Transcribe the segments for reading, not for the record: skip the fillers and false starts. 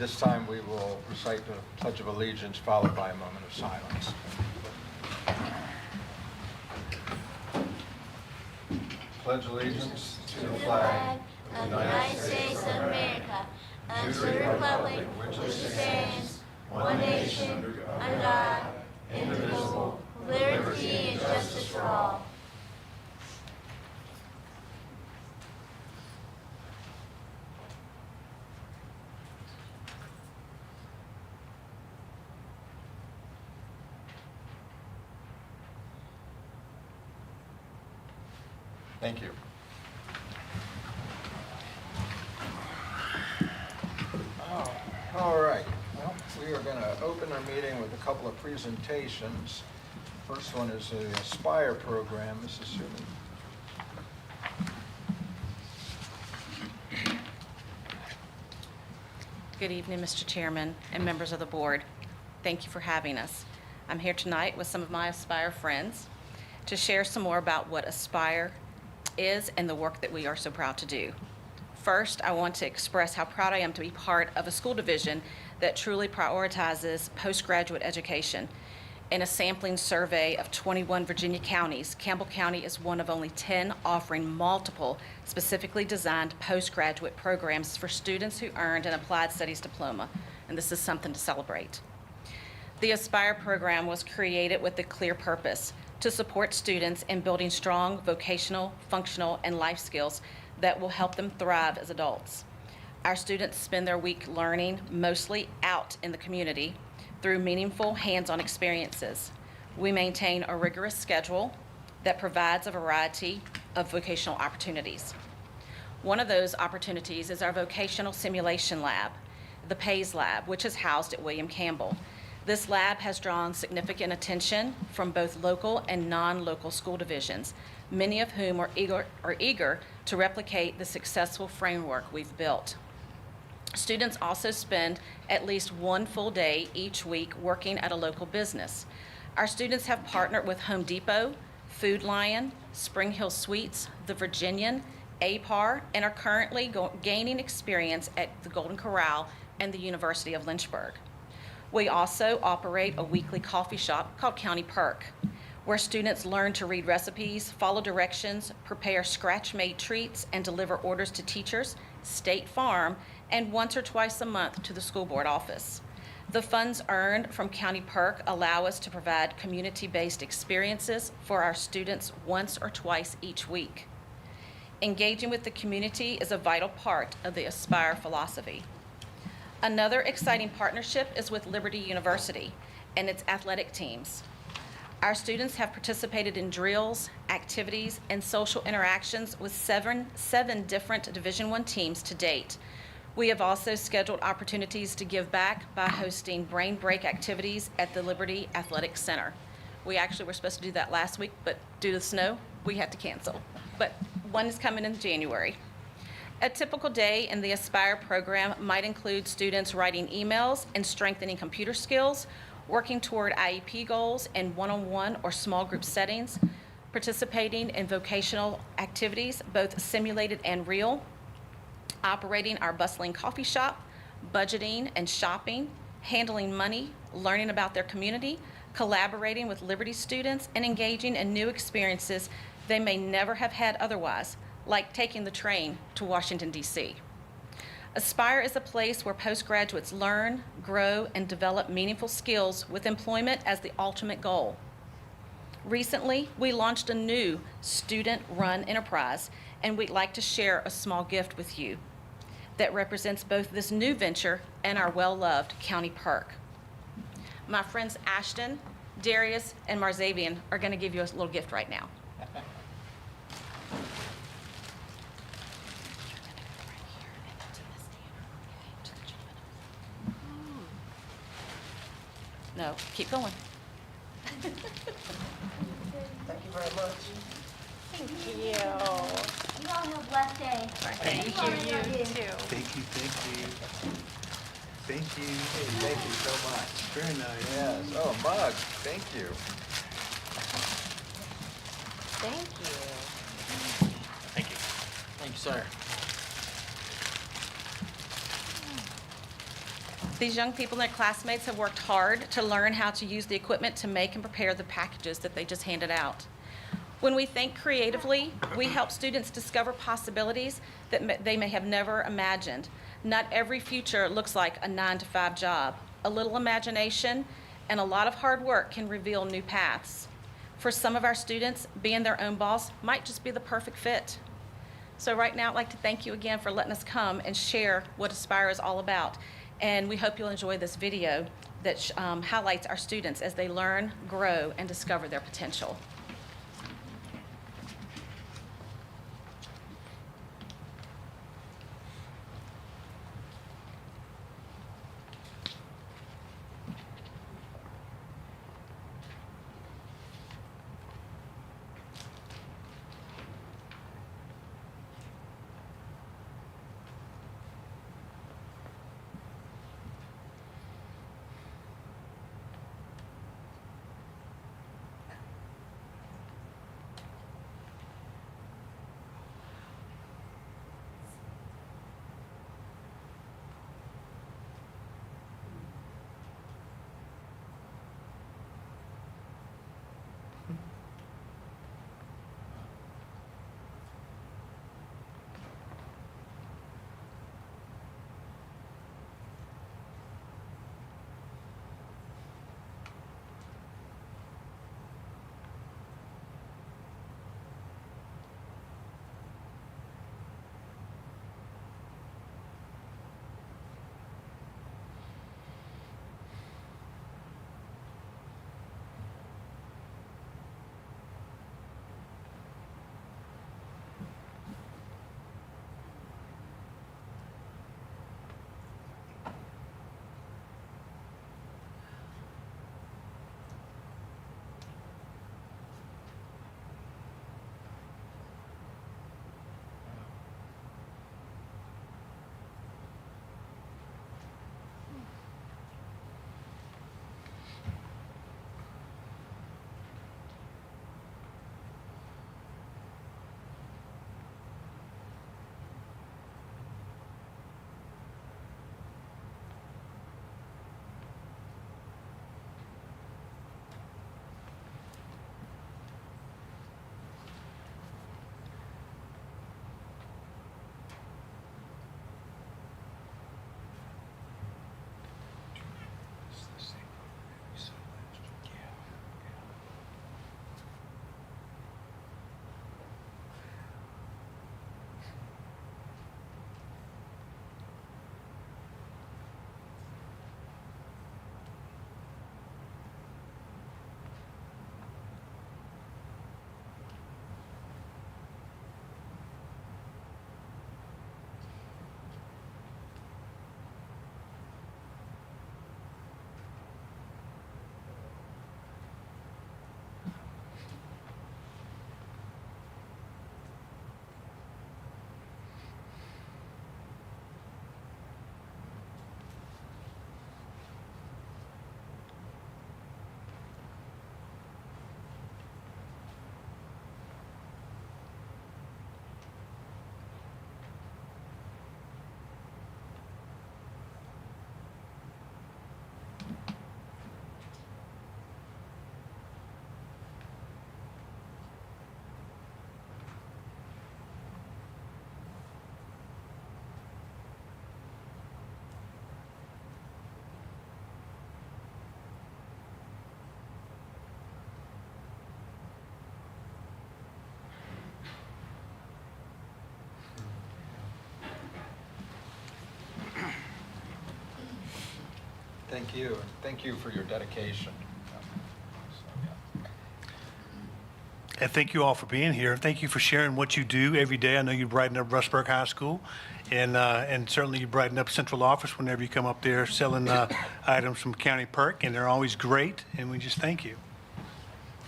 this time we will recite the Pledge of Allegiance followed by a moment of silence. Pledge allegiance to the flag of the United States of America and to the republic which stands one nation under God, indivisible, with liberty and justice for all. Thank you. All right. Well, we are going to open our meeting with a couple of presentations. First one is the Aspire program. Mrs. Suman. Good evening, Mr. Chairman and members of the board. Thank you for having us. I'm here tonight with some of my Aspire friends to share some more about what Aspire is and the work that we are so proud to do. First, I want to express how proud I am to be part of a school division that truly prioritizes postgraduate education. In a sampling survey of 21 Virginia counties, Campbell County is one of only 10 offering multiple specifically designed postgraduate programs for students who earned an applied studies diploma, and this is something to celebrate. The Aspire program was created with a clear purpose: to support students in building strong vocational, functional, and life skills that will help them thrive as adults. Our students spend their week learning mostly out in the community through meaningful hands-on experiences. We maintain a rigorous schedule that provides a variety of vocational opportunities. One of those opportunities is our vocational simulation lab, the PAYS lab, which is housed at William Campbell. This lab has drawn significant attention from both local and non-local school divisions, many of whom are eager to replicate the successful framework we've built. Students also spend at least one full day each week working at a local business. Our students have partnered with Home Depot, Food Lion, Spring Hill Sweets, The Virginian, APAR, and are currently gaining experience at the Golden Corral and the University of Lynchburg. We also operate a weekly coffee shop called County Perk, where students learn to read recipes, follow directions, prepare scratch-made treats, and deliver orders to teachers, State Farm, and once or twice a month to the school board office. The funds earned from County Perk allow us to provide community-based experiences for our students once or twice each week. Engaging with the community is a vital part of the Aspire philosophy. Another exciting partnership is with Liberty University and its athletic teams. Our students have participated in drills, activities, and social interactions with seven different Division I teams to date. We have also scheduled opportunities to give back by hosting brain break activities at the Liberty Athletic Center. We actually were supposed to do that last week, but due to the snow, we had to cancel. But one is coming in January. A typical day in the Aspire program might include students writing emails and strengthening computer skills, working toward IEP goals in one-on-one or small group settings, participating in vocational activities, both simulated and real, operating our bustling coffee shop, budgeting and shopping, handling money, learning about their community, collaborating with Liberty students, and engaging in new experiences they may never have had otherwise, like taking the train to Washington, D.C. Aspire is a place where postgraduates learn, grow, and develop meaningful skills with employment as the ultimate goal. Recently, we launched a new student-run enterprise, and we'd like to share a small gift with you that represents both this new venture and our well-loved County Perk. My friends Ashton, Darius, and Marzavian are going to give you a little gift right now. No, keep going. Thank you very much. Thank you. You all have a blessed day. Thank you, you too. Thank you, thank you. Thank you. Hey, thank you so much. Very nice. Yes. Oh, mug. Thank you. Thank you. Thank you. Thank you, sir. These young people and their classmates have worked hard to learn how to use the equipment to make and prepare the packages that they just handed out. When we think creatively, we help students discover possibilities that they may have never imagined. Not every future looks like a 9-to-5 job. A little imagination and a lot of hard work can reveal new paths. For some of our students, being their own boss might just be the perfect fit. So right now, I'd like to thank you again for letting us come and share what Aspire is all about. And we hope you'll enjoy this video that highlights our students as they learn, grow, and discover their potential. Thank you, and thank you for your dedication. And thank you all for being here. Thank you for sharing what you do every day. I know you brighten up Rustburg High School, and certainly you brighten up central office whenever you come up there selling items from County Perk, and they're always great, and we just thank you.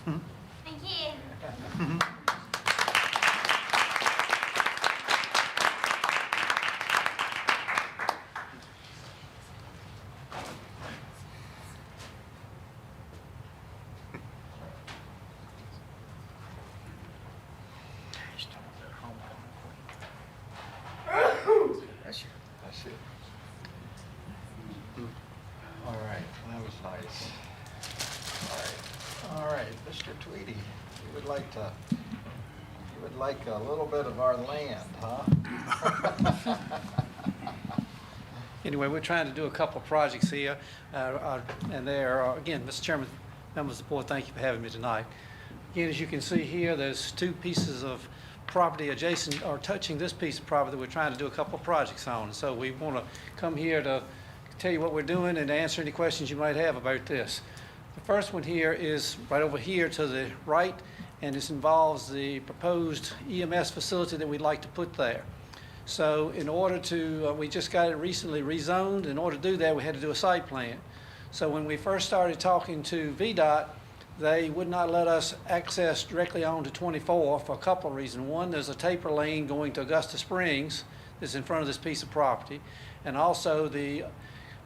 Thank you. That's it. Nice. All right, Mr. Tweedy, you would like a little bit of our land, huh? Anyway, we're trying to do a couple of projects here, and again, Mr. Chairman, members of the board, thank you for having me tonight. Again, as you can see here, there's two pieces of property adjacent or touching this piece of property that we're trying to do a couple of projects on. So we want to come here to tell you what we're doing and to answer any questions you might have about this. The first one here is right over here to the right, and this involves the proposed EMS facility that we'd like to put there. So in order to, we just got it recently rezoned. In order to do that, we had to do a site plan. So when we first started talking to VDOT, they would not let us access directly onto 24 for a couple of reasons. One, there's a taper lane going to Augusta Springs that's in front of this piece of property, and also the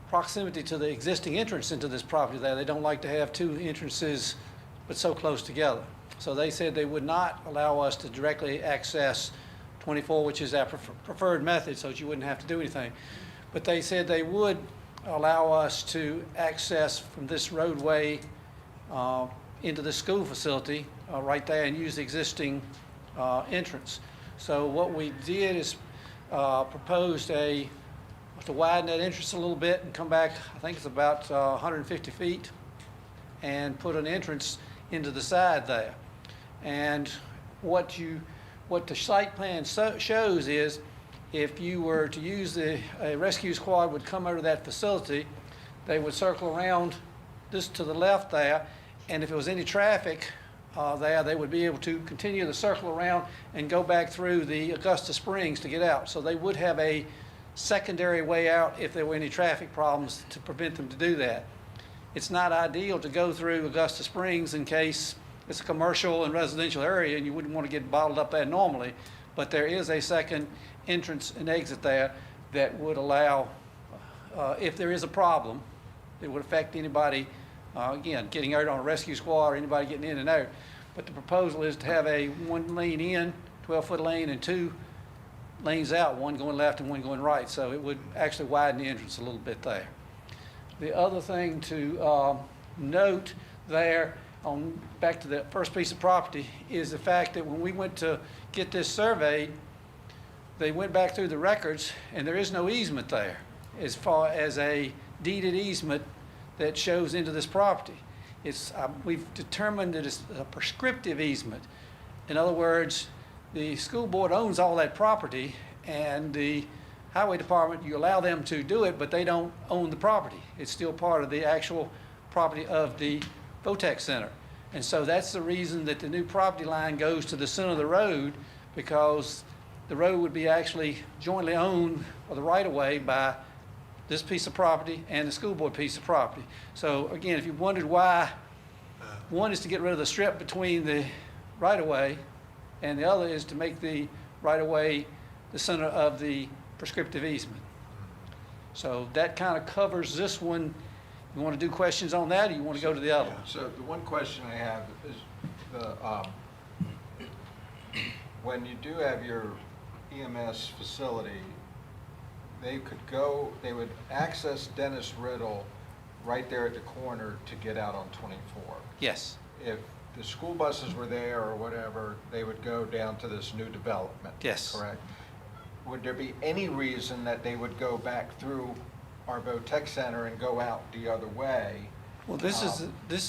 proximity to the existing entrance into this property there. They don't like to have two entrances but so close together. So they said they would not allow us to directly access 24, which is our preferred method, so that you wouldn't have to do anything. But they said they would allow us to access from this roadway into the school facility right there and use the existing entrance. So what we did is proposed to widen that entrance a little bit and come back, I think it's about 150 feet, and put an entrance into the side there. And what the site plan shows is if you were to use a rescue squad would come out of that facility, they would circle around this to the left there, and if there was any traffic there, they would be able to continue the circle around and go back through the Augusta Springs to get out. So they would have a secondary way out if there were any traffic problems to prevent them to do that. It's not ideal to go through Augusta Springs in case it's a commercial and residential area and you wouldn't want to get bottled up there normally, but there is a second entrance and exit there that would allow, if there is a problem, it would affect anybody, again, getting out on a rescue squad or anybody getting in and out. But the proposal is to have a 1 lane in, 12-foot lane, and 2 lanes out, one going left and one going right. So it would actually widen the entrance a little bit there. The other thing to note there, back to the first piece of property, is the fact that when we went to get this surveyed, they went back through the records and there is no easement there as far as a deeded easement that shows into this property. We've determined that it's a prescriptive easement. In other words, the school board owns all that property, and the highway department, you allow them to do it, but they don't own the property. It's still part of the actual property of the VOTEC Center. And so that's the reason that the new property line goes to the center of the road, because the road would be actually jointly owned, or the right-of-way, by this piece of property and the school board piece of property. So again, if you wondered why, one is to get rid of the strip between the right-of-way, and the other is to make the right-of-way the center of the prescriptive easement. So that kind of covers this one. You want to do questions on that, or you want to go to the other? So the one question I have is when you do have your EMS facility, they would access Dennis Riddle right there at the corner to get out on 24. Yes. If the school buses were there or whatever, they would go down to this new development. Yes. Correct? Would there be any reason that they would go back through our VOTEC Center and go out the other way? Well, this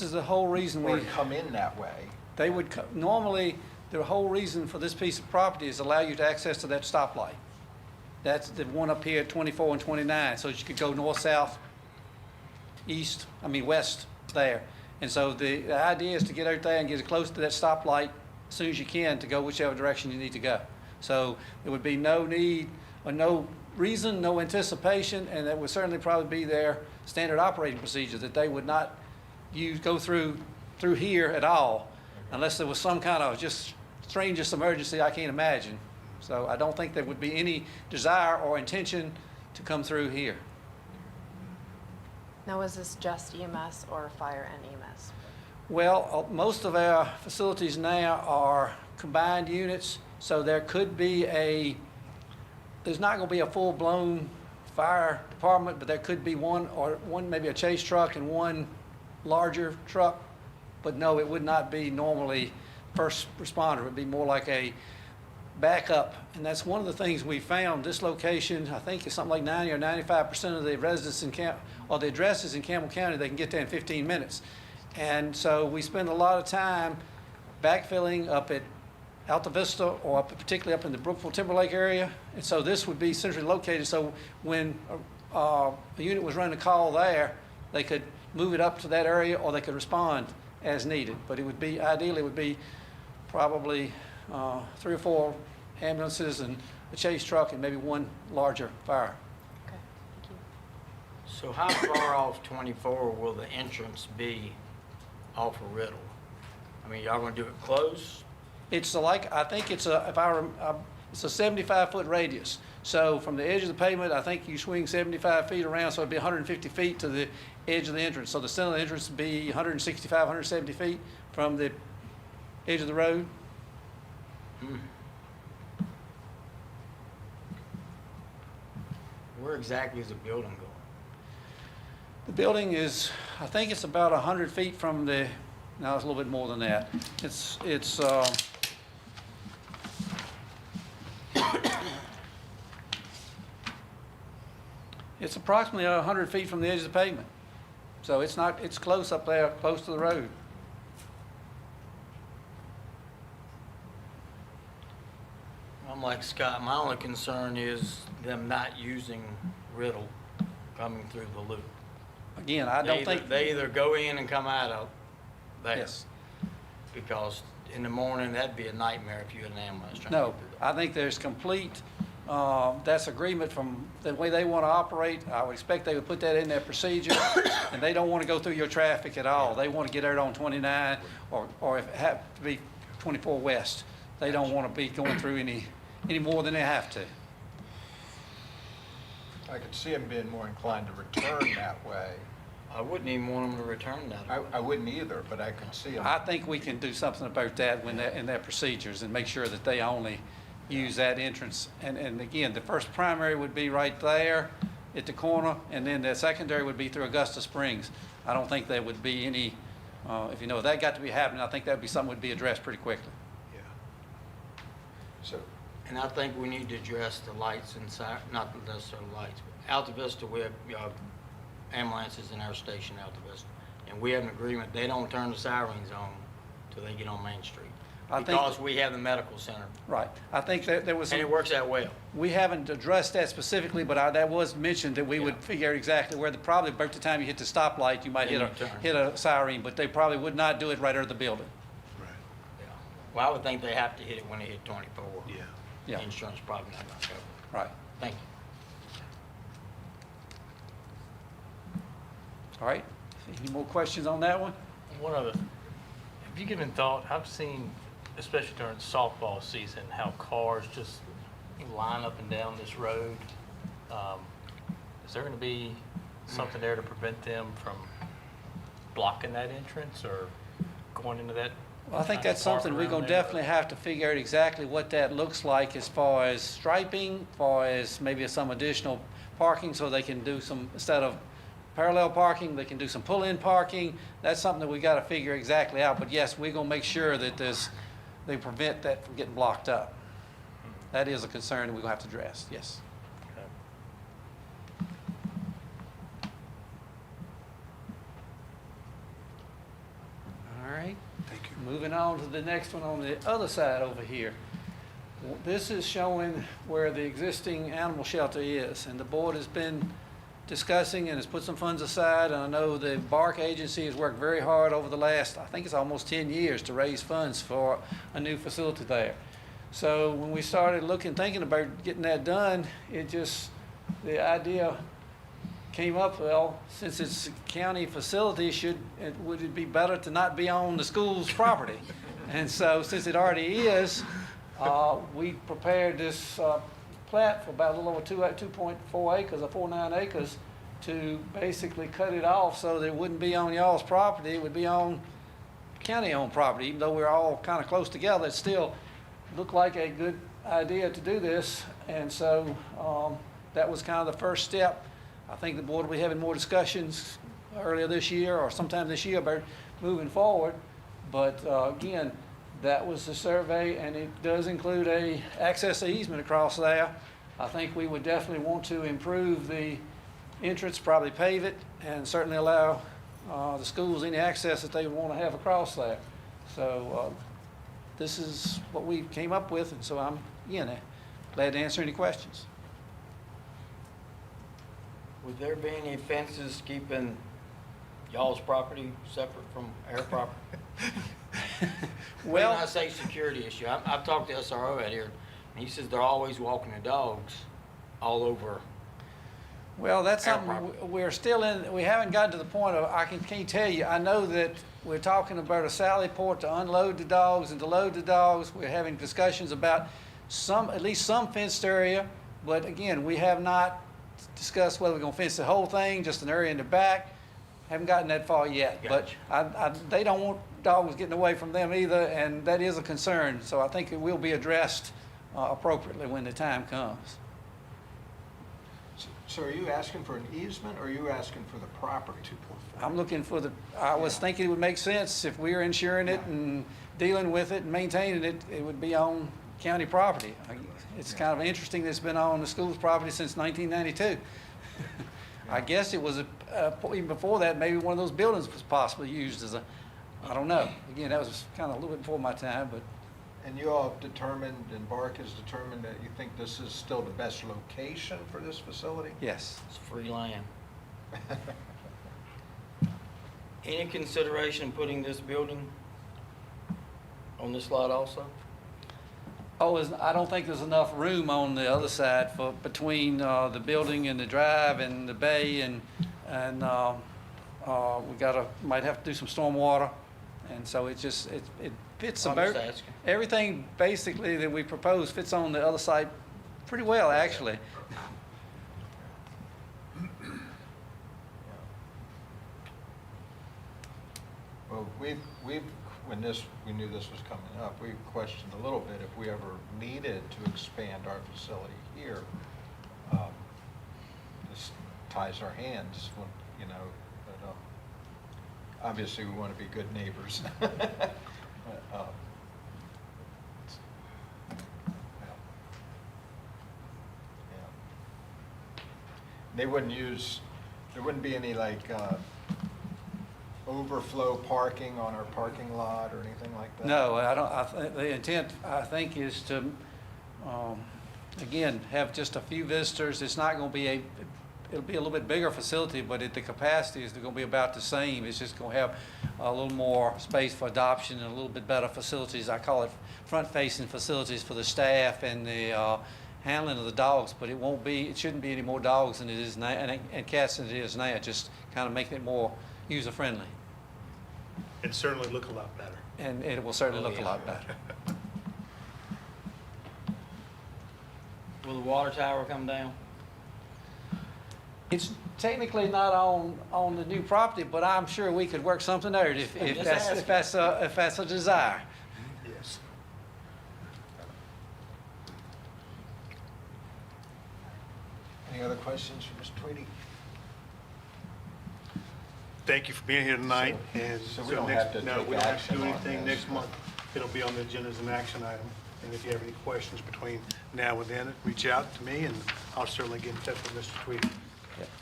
is the whole reason Or come in that way? they would normally, the whole reason for this piece of property is allow you to access to that stoplight. That's the one up here at 24 and 29, so you could go north, south, west there. And so the idea is to get out there and get as close to that stoplight as soon as you can to go whichever direction you need to go. So there would be no need or no reason, no anticipation, and that would certainly probably be their standard operating procedure, that they would not go through here at all unless there was some kind of just strangest emergency I can't imagine. So I don't think there would be any desire or intention to come through here. Now, is this just EMS or fire and EMS? Well, most of our facilities now are combined units, so there could be there's not going to be a full-blown fire department, but there could be one, maybe a chase truck and one larger truck. But no, it would not be normally first responder. It would be more like a backup. And that's one of the things we found. This location, I think, is something like 90 or 95% of the residents or the addresses in Campbell County, they can get there in 15 minutes. And so we spend a lot of time backfilling up at Alta Vista, or particularly up in the Brookville Timberlake area. And so this would be centrally located, so when a unit was running a call there, they could move it up to that area, or they could respond as needed. But it would be, ideally, it would be probably 3 or 4 ambulances and a chase truck and maybe one larger fire. Okay, thank you. So how far off 24 will the entrance be off of Riddle? I mean, y'all gonna do it close? It's like, I think it's a, it's a 75-foot radius. So from the edge of the pavement, I think you swing 75 feet around, so it'd be 150 feet to the edge of the entrance. So the center of the entrance would be 165, 170 feet from the edge of the road. Where exactly is the building going? The building is, I think it's about 100 feet from the, no, it's a little bit more than that. It's approximately 100 feet from the edge of the pavement. So it's not, it's close up there, close to the road. I'm like Scott, my only concern is them not using Riddle coming through the loop. Again, I don't think. They either go in and come out of there. Yes. Because in the morning, that'd be a nightmare if you had an ambulance trying to No, get through there. I think there's complete, that's agreement from the way they want to operate. I would expect they would put that in their procedure, and they don't want to go through your traffic at all. They want to get out on 29, or if it happens to be 24 West. They don't want to be going through any more than they have to. I could see them being more inclined to return that way. I wouldn't even want them to return that way. I wouldn't either, but I could see them. I think we can do something about that when in their procedures and make sure that they only use that entrance. And again, the first primary would be right there at the corner, and then the secondary would be through Augusta Springs. I don't think there would be any, if you know, if that got to be happening, I think that would be something that would be addressed pretty quickly. So, And I think we need to address the lights inside, not necessarily lights, but Alta Vista, we have ambulances in our station, Alta Vista. And we have an agreement, they don't turn the sirens on till they get on Main Street. Because we have the medical center. Right. I think that there was And it works that well. we haven't addressed that specifically, but that was mentioned that we would figure out exactly where probably by the time you hit the stoplight, you might Then hit you turn. hit a siren, but they probably would not do it right under the building. Yeah. Well, I would think they have to hit it when they hit 24. Yeah. The insurance probably not gonna cover it. Right. Thank you. All right. Any more questions on that one? One other, have you given thought, I've seen, especially during softball season, how cars just line up and down this road. Is there going to be something there to prevent them from blocking that entrance or going into that? Well, I think kind of that's park something we're around going to there? definitely have to figure out exactly what that looks like as far as striping, as far as maybe some additional parking so they can do some, instead of parallel parking, they can do some pull-in parking. That's something that we got to figure exactly out. But yes, we're going to make sure that they prevent that from getting blocked up. That is a concern that we're going to have to address, yes. Okay. All right. Thank you. Moving on to the next one on the other side over here. This is showing where the existing animal shelter is, and the board has been discussing and has put some funds aside, and I know the Bark Agency has worked very hard over the last, I think it's almost 10 years, to raise funds for a new facility there. So when we started thinking about getting that done, the idea came up, well, since it's a county facility, would it be better to not be on the school's property? And so since it already is, we prepared this plat for about a little over 2.4 acres or 4.9 acres to basically cut it off so that it wouldn't be on y'all's property, it would be on county-owned property. Even though we're all kind of close together, it still looked like a good idea to do this. And so that was kind of the first step. I think the board will be having more discussions earlier this year or sometime this year about moving forward. But again, that was the survey, and it does include a access easement across there. I think we would definitely want to improve the entrance, probably pave it, and certainly allow the schools any access that they would want to have across there. So this is what we came up with, and so I'm, again, glad to answer any questions. Would there be any fences keeping y'all's property separate from our property? When I say security issue, I've talked to SRO out here, and he says they're always walking the dogs all over. Well, that's Our something property. we're still in, we haven't gotten to the point of, can't tell you, I know that we're talking about a sally port to unload the dogs and to load the dogs. We're having discussions about at least some fenced area, but again, we have not discussed whether we're gonna fence the whole thing, just an area in the back. Haven't gotten that far yet, but they don't want dogs getting away from them either, and that is a concern. So I think it will be addressed appropriately when the time comes. So are you asking for an easement, or are you asking for the property? I'm looking for I was thinking it would make sense if we were insuring it and dealing with it and maintaining it, it would be on county property. It's kind of interesting that it's been on the school's property since 1992. I guess it was, even before that, maybe one of those buildings was possibly used as I don't know. Again, that was kind of a little bit before my time, but. And you all have determined, and Bark has determined, that you think this is still the best location for this facility? Yes. It's free land. Any consideration in putting this building on this lot also? I don't think there's enough room on the other side between the building and the drive and the bay, and might have to do some stormwater, and so it fits I'm just asking. everything basically that we propose fits on the other side pretty well, actually. Well, when we knew this was coming up, we questioned a little bit if we ever needed to expand our facility here. This ties our hands, but obviously we want to be good neighbors. There wouldn't be any overflow parking on our parking lot or anything like that? No, I don't. The intent, I think, is to, again, have just a few visitors. It's not going to be it'll be a little bit bigger facility, but the capacity is going to be about the same. It's just going to have a little more space for adoption and a little bit better facilities. I call it front-facing facilities for the staff and the handling of the dogs, but it shouldn't be any more dogs than it is now, and cats than it is now, just kind of making it more user-friendly. And certainly look a lot better. And it will certainly look a lot better. Will the water tower come down? It's technically not on the new property, but I'm sure we could work something out if that's a desire. Yes. Any other questions for Mr. Tweedy? Thank you for being here tonight. And So we don't have to No, take we don't have to action do on anything this, next month. It'll be on the agenda as an action item. And if you have any questions between now and then, reach out to me, and I'll certainly get in touch with Mr. Tweedy.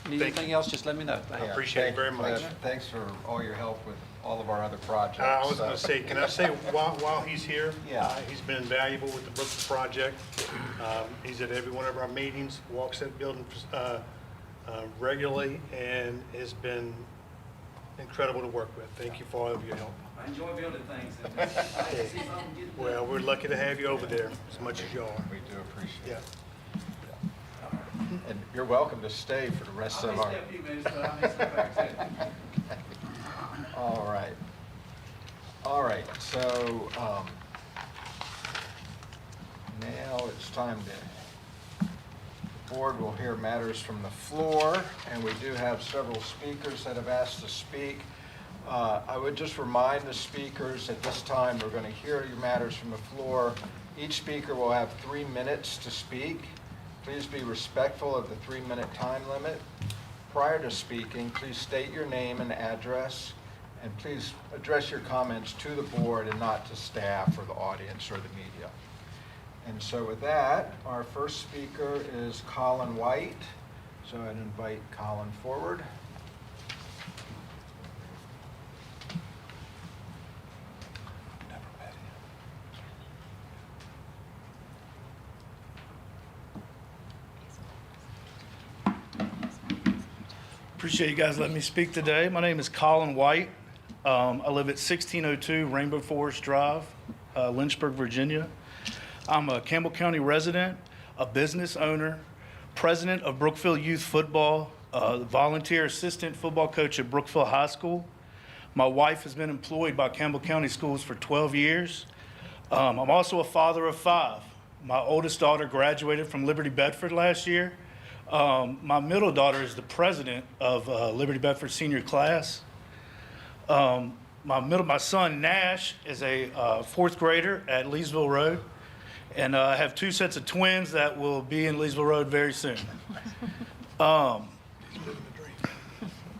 Need Thank anything you. else, just let me know. I appreciate it very much. Thanks for all your help with all of our other projects. I was going to say, can I say, while he's here? Yeah. He's been invaluable with the Brooklyn project. He's at every one of our meetings, walks that building regularly, and has been incredible to work with. Thank you for all of your help. I enjoy building things. Well, we're lucky to have you over there as much as you are. We do appreciate Yeah. it. And you're welcome to stay for the rest of our... All right. All right, so now it's time to, the board will hear matters from the floor, and we do have several speakers that have asked to speak. I would just remind the speakers at this time, we're going to hear your matters from the floor. Each speaker will have 3 minutes to speak. Please be respectful of the 3-minute time limit. prior to speaking, please state your name and address, and please address your comments to the board and not to staff or the audience or the media. And so with that, our first speaker is Colin White. So I'd invite Colin forward. Appreciate you guys letting me speak today. My name is Colin White. I live at 1602 Rainbow Forest Drive, Lynchburg, Virginia. I'm a Campbell County resident, a business owner, president of Brookfield Youth Football, volunteer assistant football coach at Brookfield High School. My wife has been employed by Campbell County Schools for 12 years. I'm also a father of 5. My oldest daughter graduated from Liberty Bedford last year. My middle daughter is the president of Liberty Bedford senior class. My son Nash is a 4th grader at Leesville Road, and I have 2 sets of twins that will be in Leesville Road very soon. I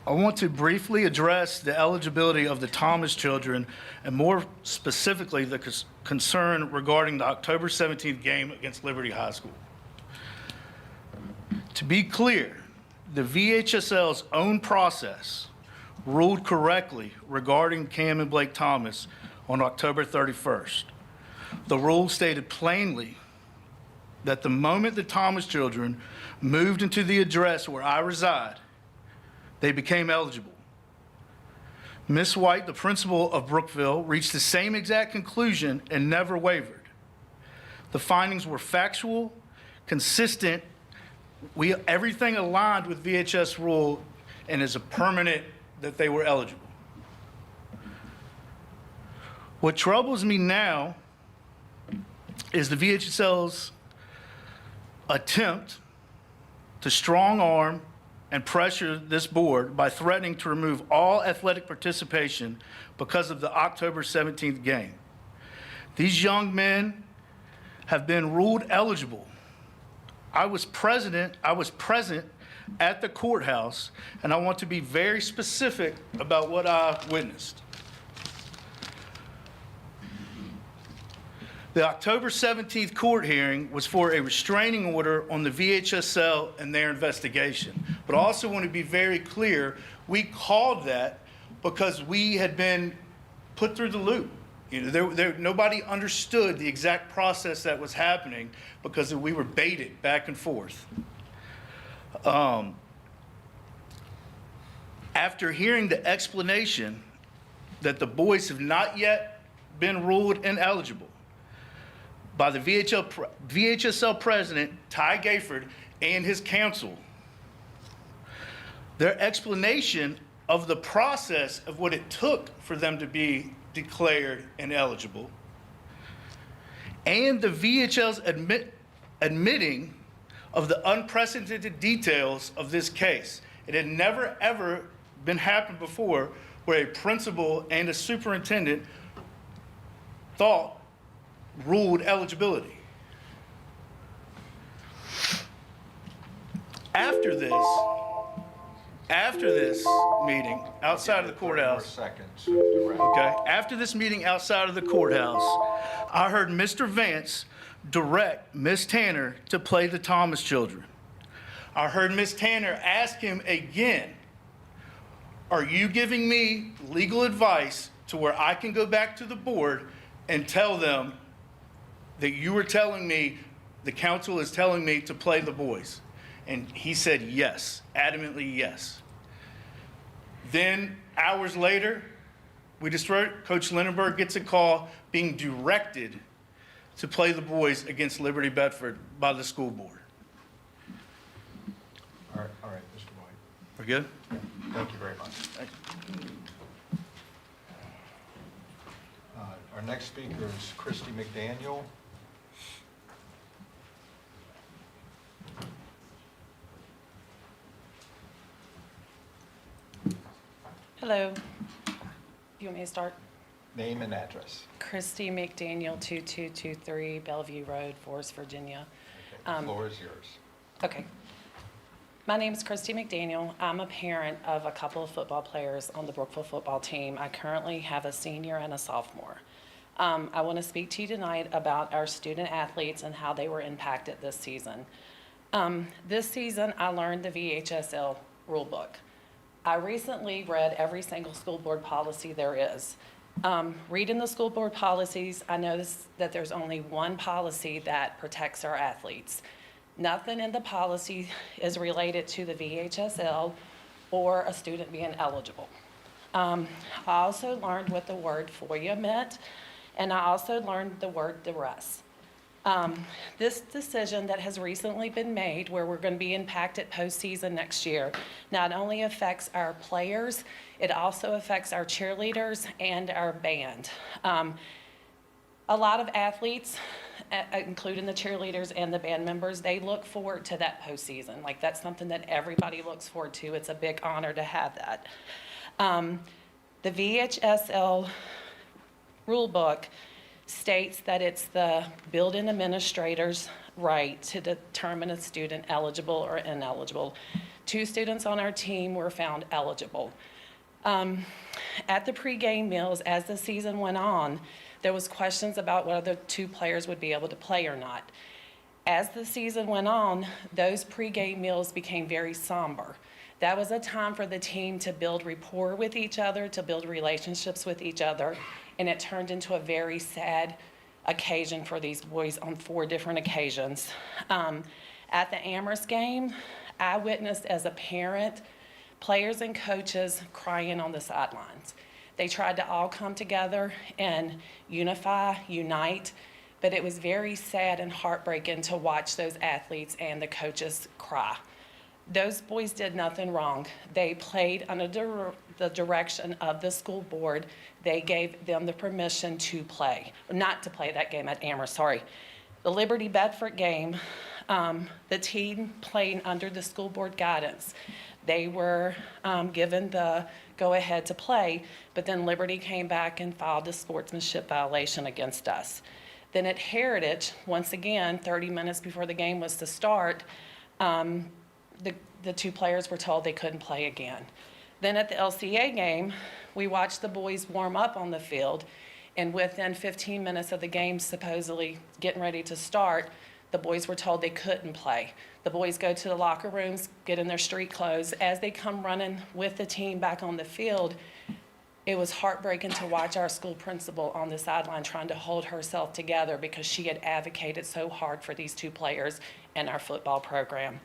want to briefly address the eligibility of the Thomas children, and more specifically the concern regarding the October 17th game against Liberty High School. To be clear, the VHSL's own process ruled correctly regarding Cam and Blake Thomas on October 31st. The rule stated plainly that the moment the Thomas children moved into the address where I reside, they became eligible. Ms. White, the principal of Brookville, reached the same exact conclusion and never wavered. The findings were factual, consistent. Everything aligned with VHS rule and is a permanent that they were eligible. What troubles me now is the VHSL's attempt to strong arm and pressure this board by threatening to remove all athletic participation because of the October 17th game. These young men have been ruled eligible. I was present at the courthouse, and I want to be very specific about what I witnessed. The October 17th court hearing was for a restraining order on the VHSL and their investigation. But I also want to be very clear, we called that because we had been put through the loop. You know, nobody understood the exact process that was happening because we were baited back and forth. After hearing the explanation that the boys have not yet been ruled ineligible by the VHSL president, Ty Gayford, and his counsel, their explanation of the process of what it took for them to be declared ineligible, and the VHL's admitting of the unprecedented details of this case. It had never, ever been happened before where a principal and a superintendent ruled eligibility. After this meeting outside of the courthouse, okay, after this meeting outside of the courthouse, I heard Mr. Vance direct Miss Tanner to play the Thomas children. I heard Miss Tanner ask him again, are you giving me legal advice to where I can go back to the board and tell them that you were telling me, the council is telling me to play the boys? And he said yes, adamantly yes. Then hours later, Coach Lindenberg gets a call being directed to play the boys against Liberty Bedford by the school board. All right, Mr. White. We're good? Thank you very much. Thank you. Our next speaker is Christy McDaniel. Hello. You want me to start? Name and address. Christy McDaniel, 2223 Bellevue Road, Forest, Virginia. Okay, the floor is yours. Okay. My name is Christy McDaniel. I'm a parent of a couple of football players on the Brookville football team. I currently have a senior and a sophomore. I want to speak to you tonight about our student athletes and how they were impacted this season. This season, I learned the VHSL rule book. I recently read every single school board policy there is. Reading the school board policies, I noticed that there's only one policy that protects our athletes. Nothing in the policy is related to the VHSL or a student being eligible. I also learned what the word FOIA meant, and I also learned the word duress. This decision that has recently been made, where we're going to be impacted postseason next year, not only affects our players, it also affects our cheerleaders and our band. A lot of athletes, including the cheerleaders and the band members, they look forward to that postseason. Like, that's something that everybody looks forward to. It's a big honor to have that. The VHSL rule book states that it's the building administrator's right to determine a student eligible or ineligible. 2 students on our team were found eligible. At the pregame meals, as the season went on, there was questions about whether 2 players would be able to play or not. As the season went on, those pregame meals became very somber. That was a time for the team to build rapport with each other, to build relationships with each other, and it turned into a very sad occasion for these boys on 4 different occasions. At the Amherst game, I witnessed as a parent, players and coaches crying on the sidelines. They tried to all come together and unite, but it was very sad and heartbreaking to watch those athletes and the coaches cry. Those boys did nothing wrong. They played under the direction of the school board. They gave them the permission to play, not to play that game at Amherst, sorry. The Liberty Bedford game, the team playing under the school board guidance. They were given the go-ahead to play, but then Liberty came back and filed a sportsmanship violation against us. Then at Heritage, once again, 30 minutes before the game was to start, the 2 players were told they couldn't play again. Then at the LCA game, we watched the boys warm up on the field, and within 15 minutes of the game supposedly getting ready to start, the boys were told they couldn't play. The boys go to the locker rooms, get in their street clothes. As they come running with the team back on the field, it was heartbreaking to watch our school principal on the sideline trying to hold herself together because she had advocated so hard for these 2 players in our football program.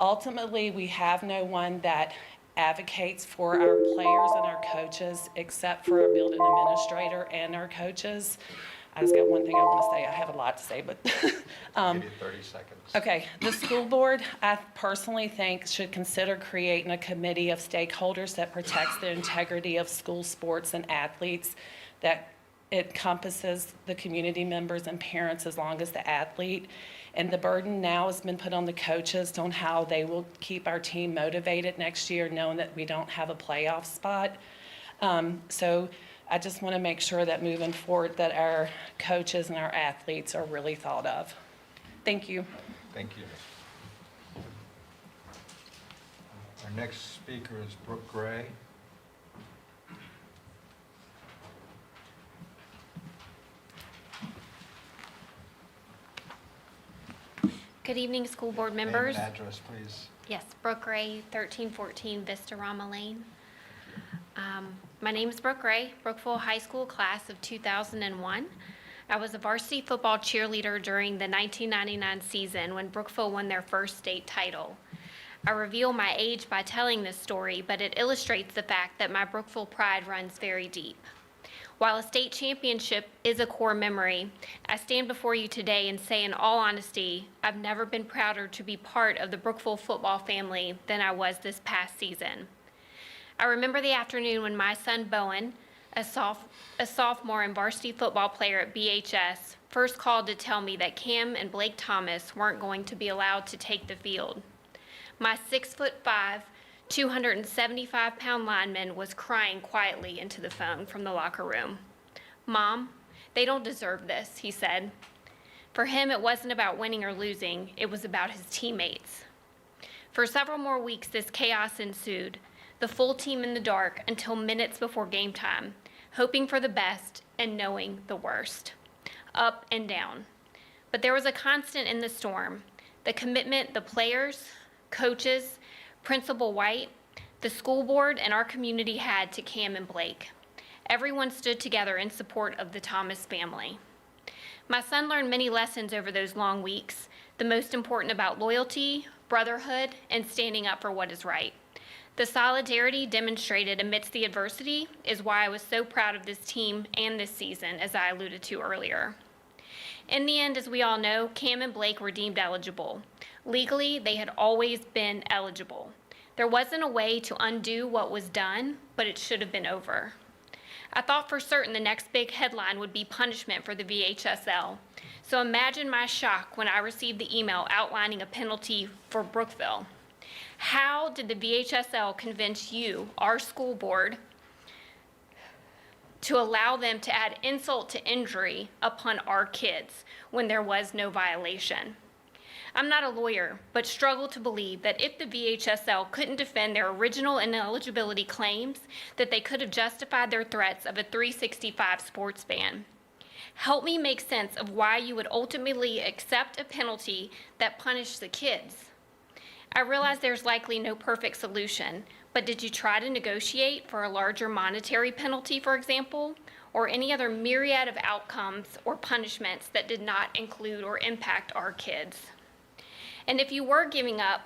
Ultimately, we have no one that advocates for our players and our coaches except for our building administrator and our coaches. I just got one thing I want to say. I have a lot to say, but I'll give you 30 seconds. okay. The school board, I personally think, should consider creating a committee of stakeholders that protects the integrity of school sports and athletes, that encompasses the community members and parents as long as the athlete. And the burden now has been put on the coaches on how they will keep our team motivated next year, knowing that we don't have a playoff spot. So I just want to make sure that moving forward that our coaches and our athletes are really thought of. Thank you. Thank you. Our next speaker is Brooke Gray. Good evening, school board Name members. and address, please. Yes, Brooke Gray, 1314 Vista Rama Lane. My name is Brooke Gray, Brookville High School class of 2001. I was a varsity football cheerleader during the 1999 season when Brookville won their first state title. I reveal my age by telling this story, but it illustrates the fact that my Brookville pride runs very deep. While a state championship is a core memory, I stand before you today and say in all honesty, I've never been prouder to be part of the Brookville football family than I was this past season. I remember the afternoon when my son Bowen, a sophomore and varsity football player at BHS, first called to tell me that Cam and Blake Thomas weren't going to be allowed to take the field. My 6'5", 275-pound lineman was crying quietly into the phone from the locker room. "Mom, they don't deserve this," he said. For him, it wasn't about winning or losing, it was about his teammates. For several more weeks, this chaos ensued, the full team in the dark until minutes before game time, hoping for the best and knowing the worst. Up and down. But there was a constant in the storm, the commitment the players, coaches, Principal White, the school board, and our community had to Cam and Blake. Everyone stood together in support of the Thomas family. My son learned many lessons over those long weeks, the most important about loyalty, brotherhood, and standing up for what is right. The solidarity demonstrated amidst the adversity is why I was so proud of this team and this season, as I alluded to earlier. In the end, as we all know, Cam and Blake were deemed eligible. Legally, they had always been eligible. There wasn't a way to undo what was done, but it should have been over. I thought for certain the next big headline would be punishment for the VHSL. So imagine my shock when I received the email outlining a penalty for Brookville. How did the VHSL convince you, our school board, to allow them to add insult to injury upon our kids when there was no violation? I'm not a lawyer, but struggle to believe that if the VHSL couldn't defend their original ineligibility claims, that they could have justified their threats of a 365 sports ban. Help me make sense of why you would ultimately accept a penalty that punished the kids. I realize there's likely no perfect solution, but did you try to negotiate for a larger monetary penalty, for example, or any other myriad of outcomes or punishments that did not include or impact our kids? And if you were giving up,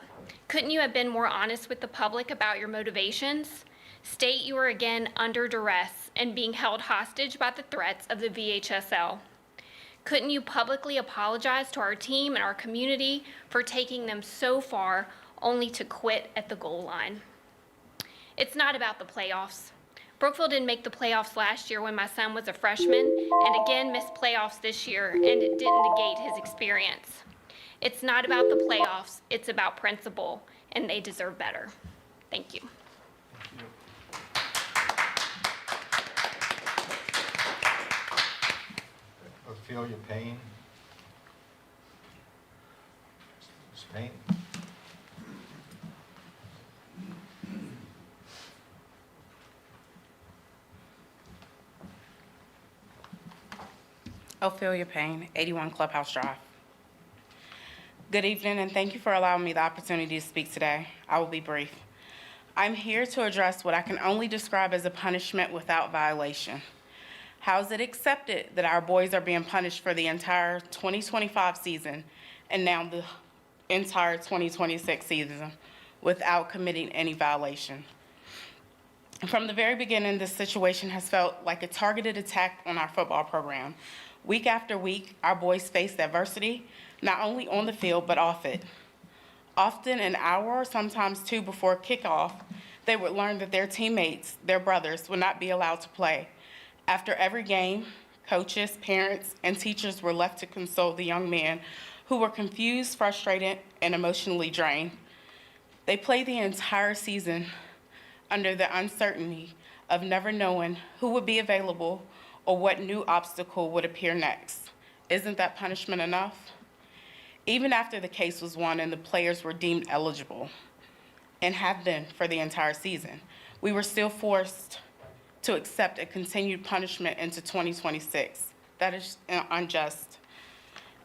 couldn't you have been more honest with the public about your motivations? State you were again under duress and being held hostage by the threats of the VHSL. Couldn't you publicly apologize to our team and our community for taking them so far only to quit at the goal line? It's not about the playoffs. Brookville didn't make the playoffs last year when my son was a freshman, and again missed playoffs this year, and it didn't negate his experience. It's not about the playoffs, it's about principle, and they deserve better. Thank you. I feel your pain. Ms. Payne? Ophelia Payne, 81 Clubhouse Drive. Good evening, and thank you for allowing me the opportunity to speak today. I will be brief. I'm here to address what I can only describe as a punishment without violation. How is it accepted that our boys are being punished for the entire 2025 season and now the entire 2026 season without committing any violation? From the very beginning, this situation has felt like a targeted attack on our football program. Week after week, our boys faced adversity, not only on the field, but off it. Often an hour or sometimes two before kickoff, they would learn that their teammates, their brothers, would not be allowed to play. After every game, coaches, parents, and teachers were left to console the young men who were confused, frustrated, and emotionally drained. They played the entire season under the uncertainty of never knowing who would be available or what new obstacle would appear next. Isn't that punishment enough? Even after the case was won and the players were deemed eligible, and have been for the entire season, we were still forced to accept a continued punishment into 2026. That is unjust.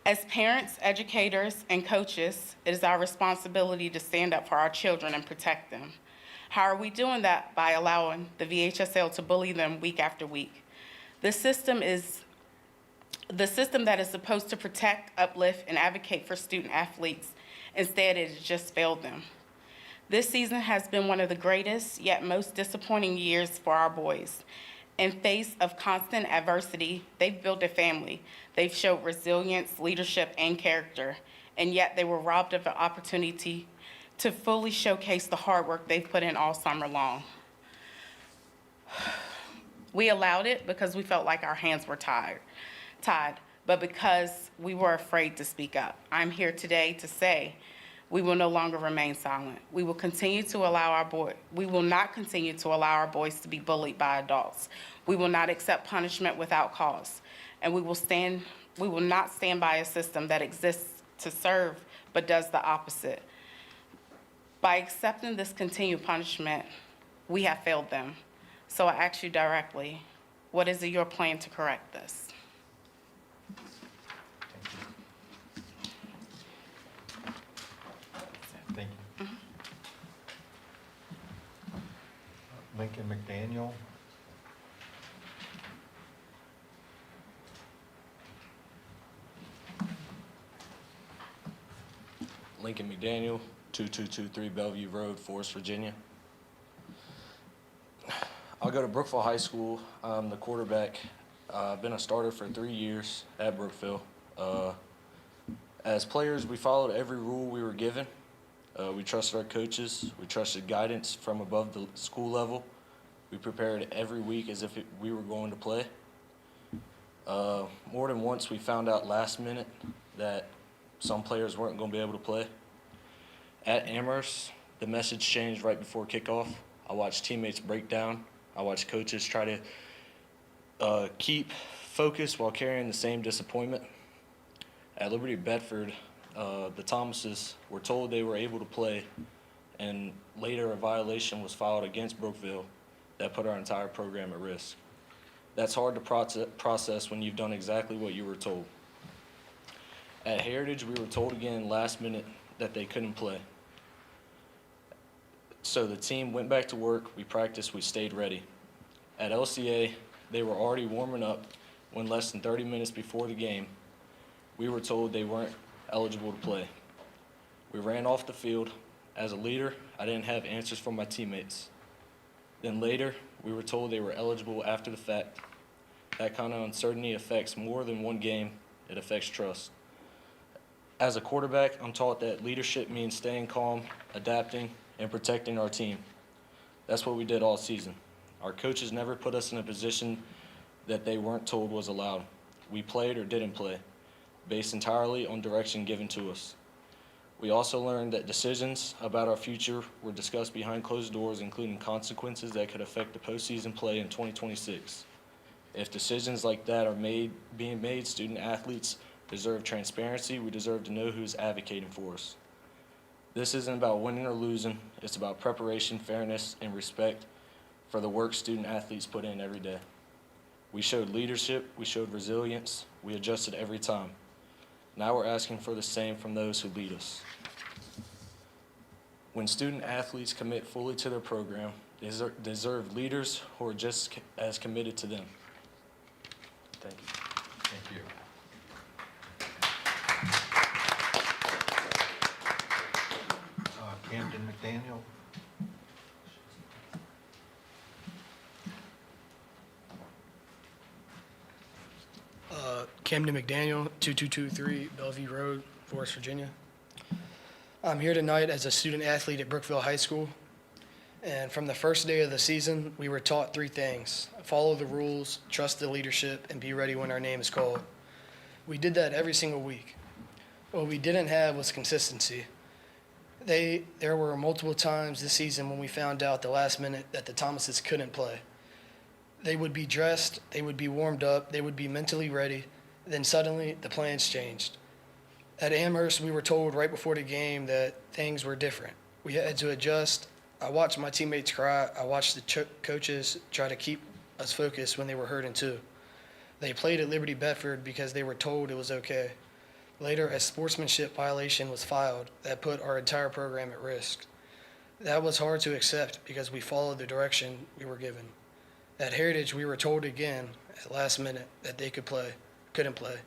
As parents, educators, and coaches, it is our responsibility to stand up for our children and protect them. How are we doing that? By allowing the VHSL to bully them week after week. The system that is supposed to protect, uplift, and advocate for student athletes, instead it has just failed them. This season has been one of the greatest, yet most disappointing years for our boys. In face of constant adversity, they've built a family. They've showed resilience, leadership, and character, and yet they were robbed of an opportunity to fully showcase the hard work they've put in all summer long. We allowed it because we felt like our hands were tied, but because we were afraid to speak up. I'm here today to say we will no longer remain silent. We will not continue to allow our boys to be bullied by adults. We will not accept punishment without cause, and we will not stand by a system that exists to serve but does the opposite. By accepting this continued punishment, we have failed them. So I ask you directly, what is your plan to correct this? Thank you. Lincoln McDaniel. Lincoln McDaniel, 2223 Bellevue Road, Forest, Virginia. I'll go to Brookville High School. I'm the quarterback. I've been a starter for 3 years at Brookville. As players, we followed every rule we were given. We trusted our coaches. We trusted guidance from above the school level. We prepared every week as if we were going to play. More than once, we found out last minute that some players weren't going to be able to play. At Amherst, the message changed right before kickoff. I watched teammates break down. I watched coaches try to keep focus while carrying the same disappointment. At Liberty Bedford, the Thomases were told they were able to play, and later a violation was filed against Brookville that put our entire program at risk. That's hard to process when you've done exactly what you were told. At Heritage, we were told again last minute that they couldn't play. So the team went back to work, we practiced, we stayed ready. At LCA, they were already warming up when less than 30 minutes before the game, we were told they weren't eligible to play. We ran off the field. As a leader, I didn't have answers from my teammates. Then later, we were told they were eligible after the fact. That kind of uncertainty affects more than one game. It affects trust. As a quarterback, I'm taught that leadership means staying calm, adapting, and protecting our team. That's what we did all season. Our coaches never put us in a position that they weren't told was allowed. We played or didn't play, based entirely on direction given to us. We also learned that decisions about our future were discussed behind closed doors, including consequences that could affect the postseason play in 2026. If decisions like that are being made, student athletes deserve transparency. We deserve to know who's advocating for us. This isn't about winning or losing. It's about preparation, fairness, and respect for the work student athletes put in every day. We showed leadership. We showed resilience. We adjusted every time. Now we're asking for the same from those who lead us. When student athletes commit fully to their program, they deserve leaders who are just as committed to them. Thank you. Thank you. Camden McDaniel. Camden McDaniel, 2223 Bellevue Road, Forest, Virginia. I'm here tonight as a student athlete at Brookville High School. And from the first day of the season, we were taught 3 things: follow the rules, trust the leadership, and be ready when our name is called. We did that every single week. What we didn't have was consistency. There were multiple times this season when we found out the last minute that the Thomases couldn't play. They would be dressed, they would be warmed up, they would be mentally ready, then suddenly the plans changed. At Amherst, we were told right before the game that things were different. We had to adjust. I watched my teammates cry. I watched the coaches try to keep us focused when they were hurting too. They played at Liberty Bedford because they were told it was okay. Later, a sportsmanship violation was filed that put our entire program at risk. That was hard to accept because we followed the direction we were given. At Heritage, we were told again at last minute that they couldn't play.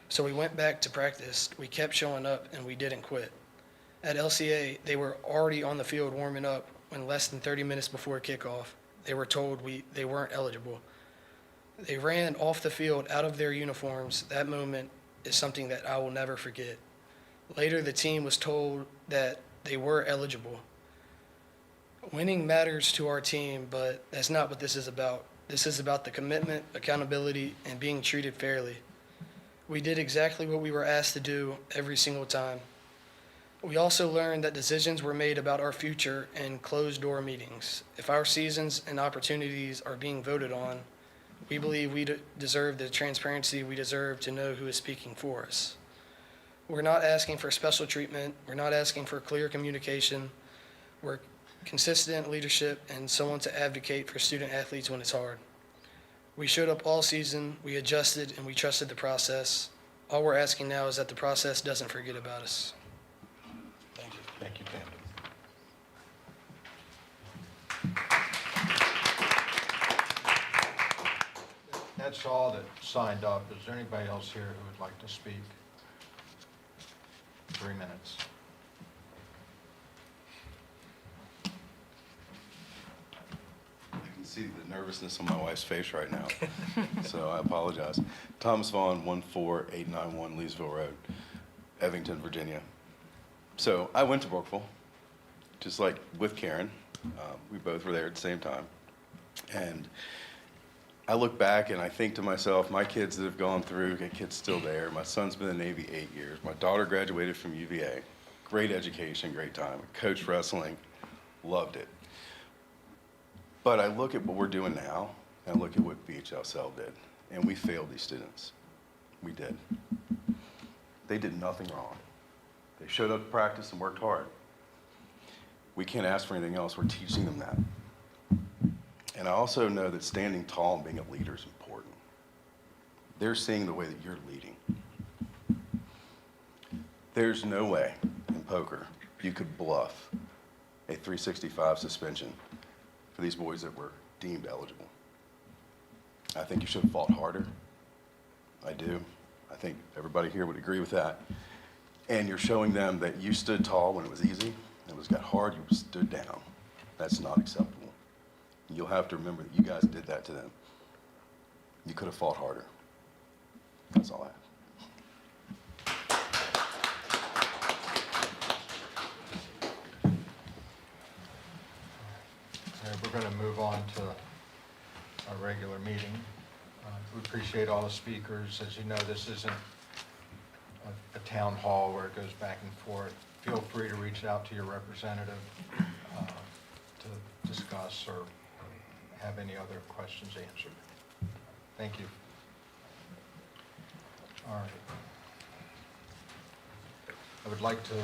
So we went back to practice. We kept showing up and we didn't quit. At LCA, they were already on the field warming up when less than 30 minutes before kickoff, they were told they weren't eligible. They ran off the field out of their uniforms. That moment is something that I will never forget. Later, the team was told that they were eligible. Winning matters to our team, but that's not what this is about. This is about the commitment, accountability, and being treated fairly. We did exactly what we were asked to do every single time. We also learned that decisions were made about our future in closed-door meetings. If our seasons and opportunities are being voted on, we believe we deserve the transparency we deserve to know who is speaking for us. We're not asking for special treatment. We're not asking for clear communication. We're consistent leadership and someone to advocate for student athletes when it's hard. We showed up all season, we adjusted, and we trusted the process. All we're asking now is that the process doesn't forget about us. Thank you. Thank you, Campbell. That's all that signed up. Is there anybody else here who would like to speak? 3 minutes. I can see the nervousness on my wife's face right now, so I apologize. Thomas Vaughn, 14891 Leesville Road, Evington, Virginia. So I went to Brookville, just like with Karen. We both were there at the same time. And I look back and I think to myself, my kids that have gone through, got kids still there. My son's been in the Navy 8 years. My daughter graduated from UVA. Great education, great time. Coached wrestling, loved it. But I look at what we're doing now, and I look at what BHSL did, and we failed these students. We did. They did nothing wrong. They showed up to practice and worked hard. We can't ask for anything else. We're teaching them that. And I also know that standing tall and being a leader is important. They're seeing the way that you're leading. There's no way in poker you could bluff a 365 suspension for these boys that were deemed eligible. I think you should have fought harder. I do. I think everybody here would agree with that. And you're showing them that you stood tall when it was easy, and when it got hard, you stood down. That's not acceptable. You'll have to remember that you guys did that to them. You could have fought harder. That's all I have. We're going to move on to our regular meeting. We appreciate all the speakers. As you know, this isn't a town hall where it goes back and forth. Feel free to reach out to your representative to discuss or have any other questions answered. Thank you. All right. I would like to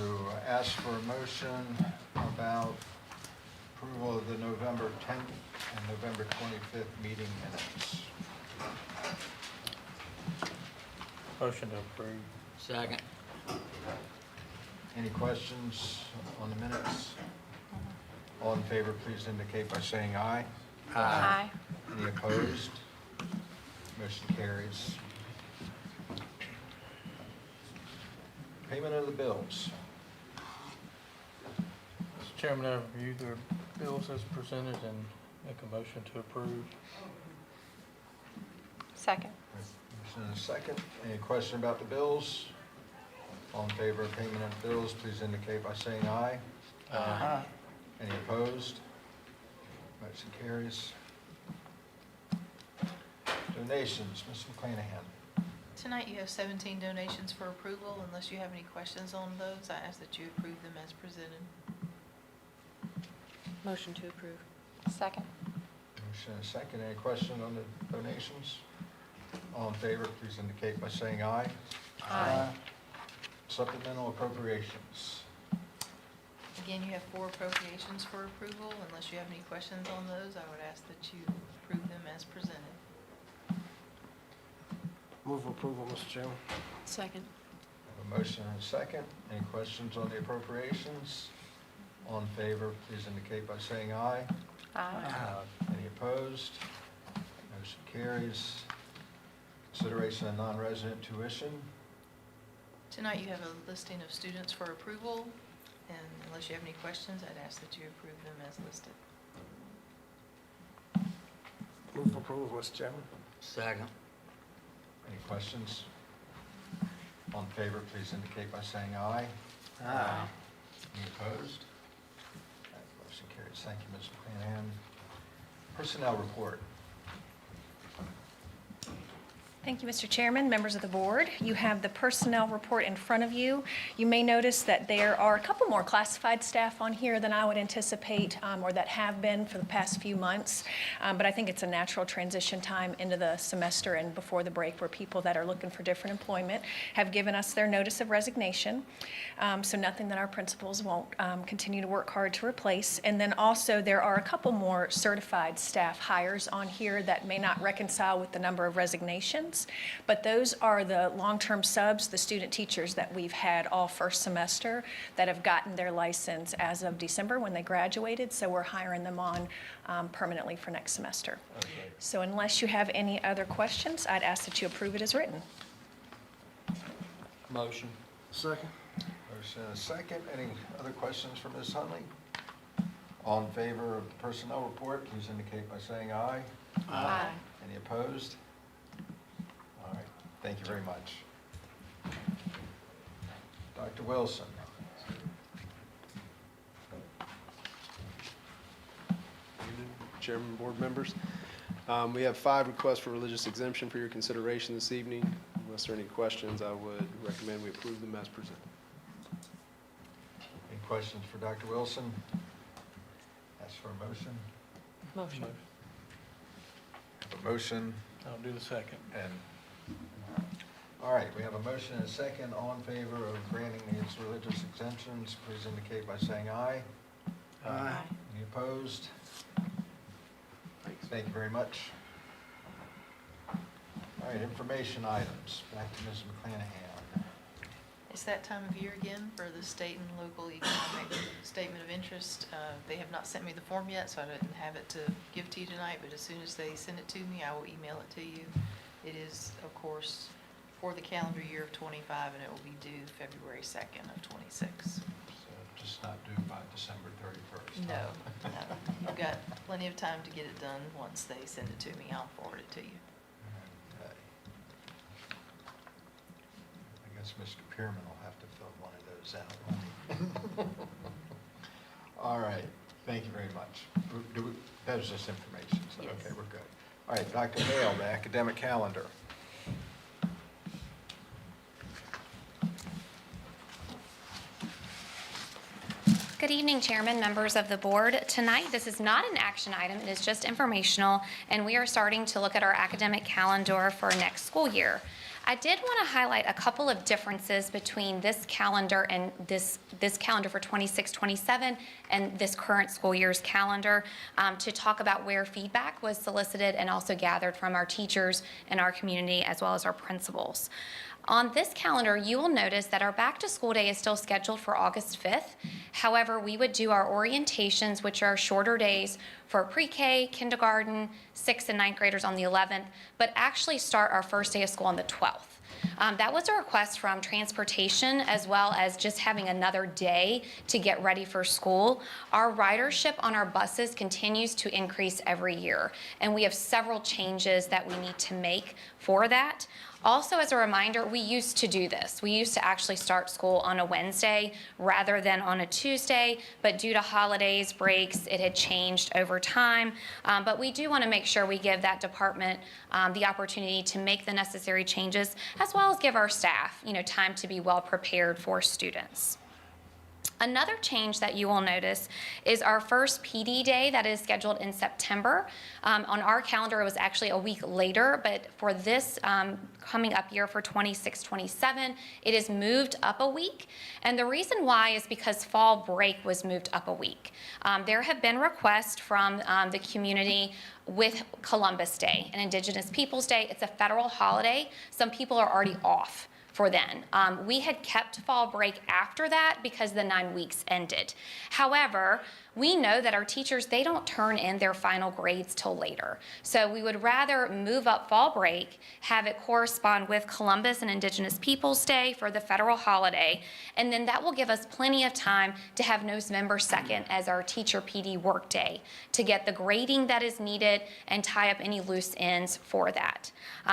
ask for a motion about approval of the November 10th and November 25th meeting minutes. Motion to approve. Second. Any questions on the minutes? All in favor, please indicate by saying aye. Aye. Any opposed? Motion carries. Payment of the bills. Mr. Chairman, I review the bills as presented and make a motion to approve. Second. Motion and a second. Any question about the bills? All in favor of payment of bills, please indicate by saying aye. Aye. Any opposed? Motion carries. Donations, Ms. McClanahan. Tonight you have 17 donations for approval. Unless you have any questions on those, I ask that you approve them as presented. Motion to approve. Second. Motion and a second. Any question on the donations? All in favor, please indicate by saying aye. Aye. Supplemental appropriations. Again, you have 4 appropriations for approval. Unless you have any questions on those, I would ask that you approve them as presented. Move approval, Mr. Chairman. Second. A motion and a second. Any questions on the appropriations? All in favor, please indicate by saying aye. Aye. Any opposed? Motion carries. Consideration of non-resident tuition. Tonight you have a listing of students for approval. And unless you have any questions, I'd ask that you approve them as listed. Move approval, Mr. Chairman. Second. Any questions? All in favor, please indicate by saying aye. Aye. Any opposed? That motion carries. Thank you, Ms. McClanahan. Personnel report. Thank you, Mr. Chairman, members of the board. You have the personnel report in front of you. You may notice that there are a couple more classified staff on here than I would anticipate or that have been for the past few months. But I think it's a natural transition time into the semester and before the break where people that are looking for different employment have given us their notice of resignation. So nothing that our principals won't continue to work hard to replace. And then also there are a couple more certified staff hires on here that may not reconcile with the number of resignations. But those are the long-term subs, the student teachers that we've had all first semester that have gotten their license as of December when they graduated. So we're hiring them on permanently for next semester. Okay. So unless you have any other questions, I'd ask that you approve it as written. Motion. Second. Motion and a second. Any other questions for Ms. Hunley? All in favor of the personnel report, please indicate by saying aye. Aye. Any opposed? All right, thank you very much. Dr. Wilson. Chairman, board members. We have 5 requests for religious exemption for your consideration this evening. Unless there are any questions, I would recommend we approve them as presented. Any questions for Dr. Wilson? Ask for a motion. Motion. A motion. I'll do the second. And, all right, we have a motion and a second. All in favor of granting these religious exemptions, please indicate by saying aye. Aye. Any opposed? Thank you very much. All right, information items. Back to Ms. McClanahan. It's that time of year again for the state and local economic statement of interest. They have not sent me the form yet, so I didn't have it to give to you tonight, but as soon as they send it to me, I will email it to you. It is, of course, for the calendar year of 25, and it will be due February 2nd of 26. So just not due by December 31st. No, no. You've got plenty of time to get it done. Once they send it to me, I'll forward it to you. Okay. I guess Mr. Pearman will have to fill one of those out, won't he? All right, thank you very much. That was just information, so Yes. okay, we're good. All right, Dr. Hale, the academic calendar. Good evening, Chairman, members of the board. Tonight, this is not an action item, it is just informational, and we are starting to look at our academic calendar for next school year. I did want to highlight a couple of differences between this calendar and this calendar for 26-27 and this current school year's calendar to talk about where feedback was solicited and also gathered from our teachers in our community as well as our principals. On this calendar, you will notice that our back to school day is still scheduled for August 5th. However, we would do our orientations, which are shorter days for pre-K, kindergarten, 6th and 9th graders on the 11th, but actually start our first day of school on the 12th. That was a request from transportation as well as just having another day to get ready for school. Our ridership on our buses continues to increase every year, and we have several changes that we need to make for that. Also, as a reminder, we used to do this. We used to actually start school on a Wednesday rather than on a Tuesday, but due to holidays, breaks, it had changed over time. But we do want to make sure we give that department the opportunity to make the necessary changes, as well as give our staff, time to be well prepared for students. Another change that you will notice is our first PD day that is scheduled in September. On our calendar, it was actually a week later, but for this coming up year for 26-27, it is moved up a week. And the reason why is because fall break was moved up a week. There have been requests from the community with Columbus Day and Indigenous Peoples Day. It's a federal holiday. Some people are already off for then. We had kept fall break after that because the 9 weeks ended. However, we know that our teachers, they don't turn in their final grades till later. So we would rather move up fall break, have it correspond with Columbus and Indigenous Peoples Day for the federal holiday, and then that will give us plenty of time to have November 2nd as our teacher PD work day to get the grading that is needed and tie up any loose ends for that.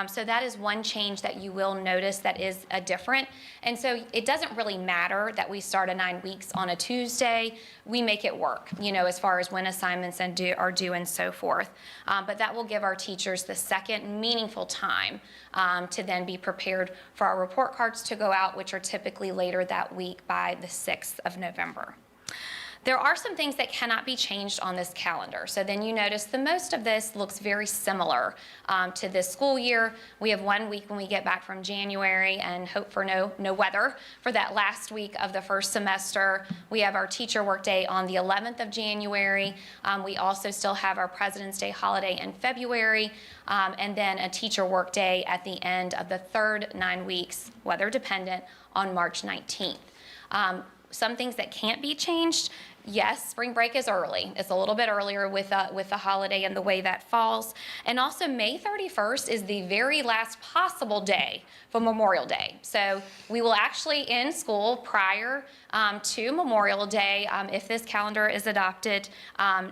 So that is one change that you will notice that is different. And so it doesn't really matter that we start a 9 weeks on a Tuesday. We make it work. as far as when assignments are due and so forth. But that will give our teachers the second meaningful time to then be prepared for our report cards to go out, which are typically later that week by the 6th of November. There are some things that cannot be changed on this calendar. So then you notice the most of this looks very similar to this school year. We have 1 week when we get back from January and hope for no weather for that last week of the first semester. We have our teacher work day on the 11th of January. We also still have our President's Day holiday in February, and then a teacher work day at the end of the third 9 weeks, weather dependent, on March 19th. Some things that can't be changed. Yes, spring break is early. It's a little bit earlier with the holiday and the way that falls. And also May 31st is the very last possible day for Memorial Day. So we will actually end school prior to Memorial Day if this calendar is adopted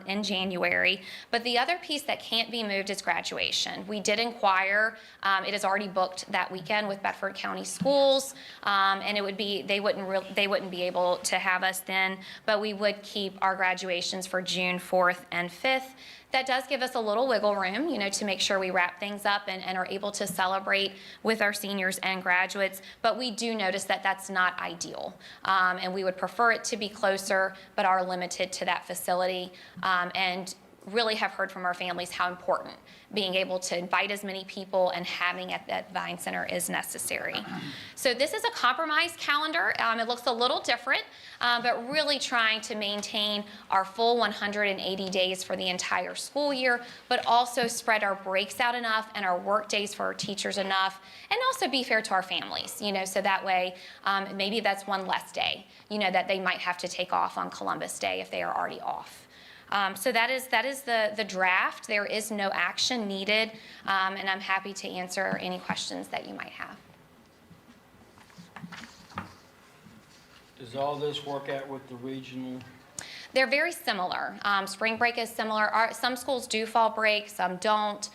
in January. But the other piece that can't be moved is graduation. We did inquire. It is already booked that weekend with Bedford County Schools, and they wouldn't be able to have us then, but we would keep our graduations for June 4th and 5th. That does give us a little wiggle room, to make sure we wrap things up and are able to celebrate with our seniors and graduates. But we do notice that that's not ideal. And we would prefer it to be closer, but are limited to that facility. And really have heard from our families how important being able to invite as many people and having at that Vine Center is necessary. So this is a compromise calendar. It looks a little different, but really trying to maintain our full 180 days for the entire school year, but also spread our breaks out enough and our work days for our teachers enough, and also be fair to our families, so that way maybe that's one less day, that they might have to take off on Columbus Day if they are already off. So that is the draft. There is no action needed, and I'm happy to answer any questions that you might have. Does all this work out with the regional? They're very similar. Spring break is similar. Some schools do fall break, some don't.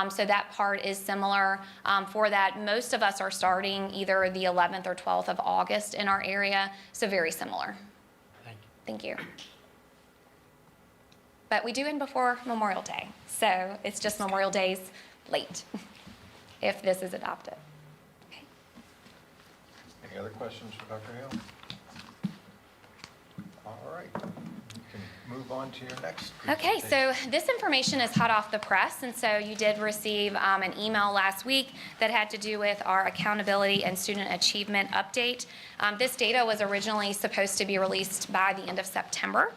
So that part is similar. For that, most of us are starting either the 11th or 12th of August in our area, so very similar. Thank you. But we do end before Memorial Day, so it's just Memorial Day's late if this is adopted. Okay. Any other questions for Dr. Hale? All right, you can move on to your next Okay, presentation. so this information is hot off the press, and so you did receive an email last week that had to do with our accountability and student achievement update. This data was originally supposed to be released by the end of September,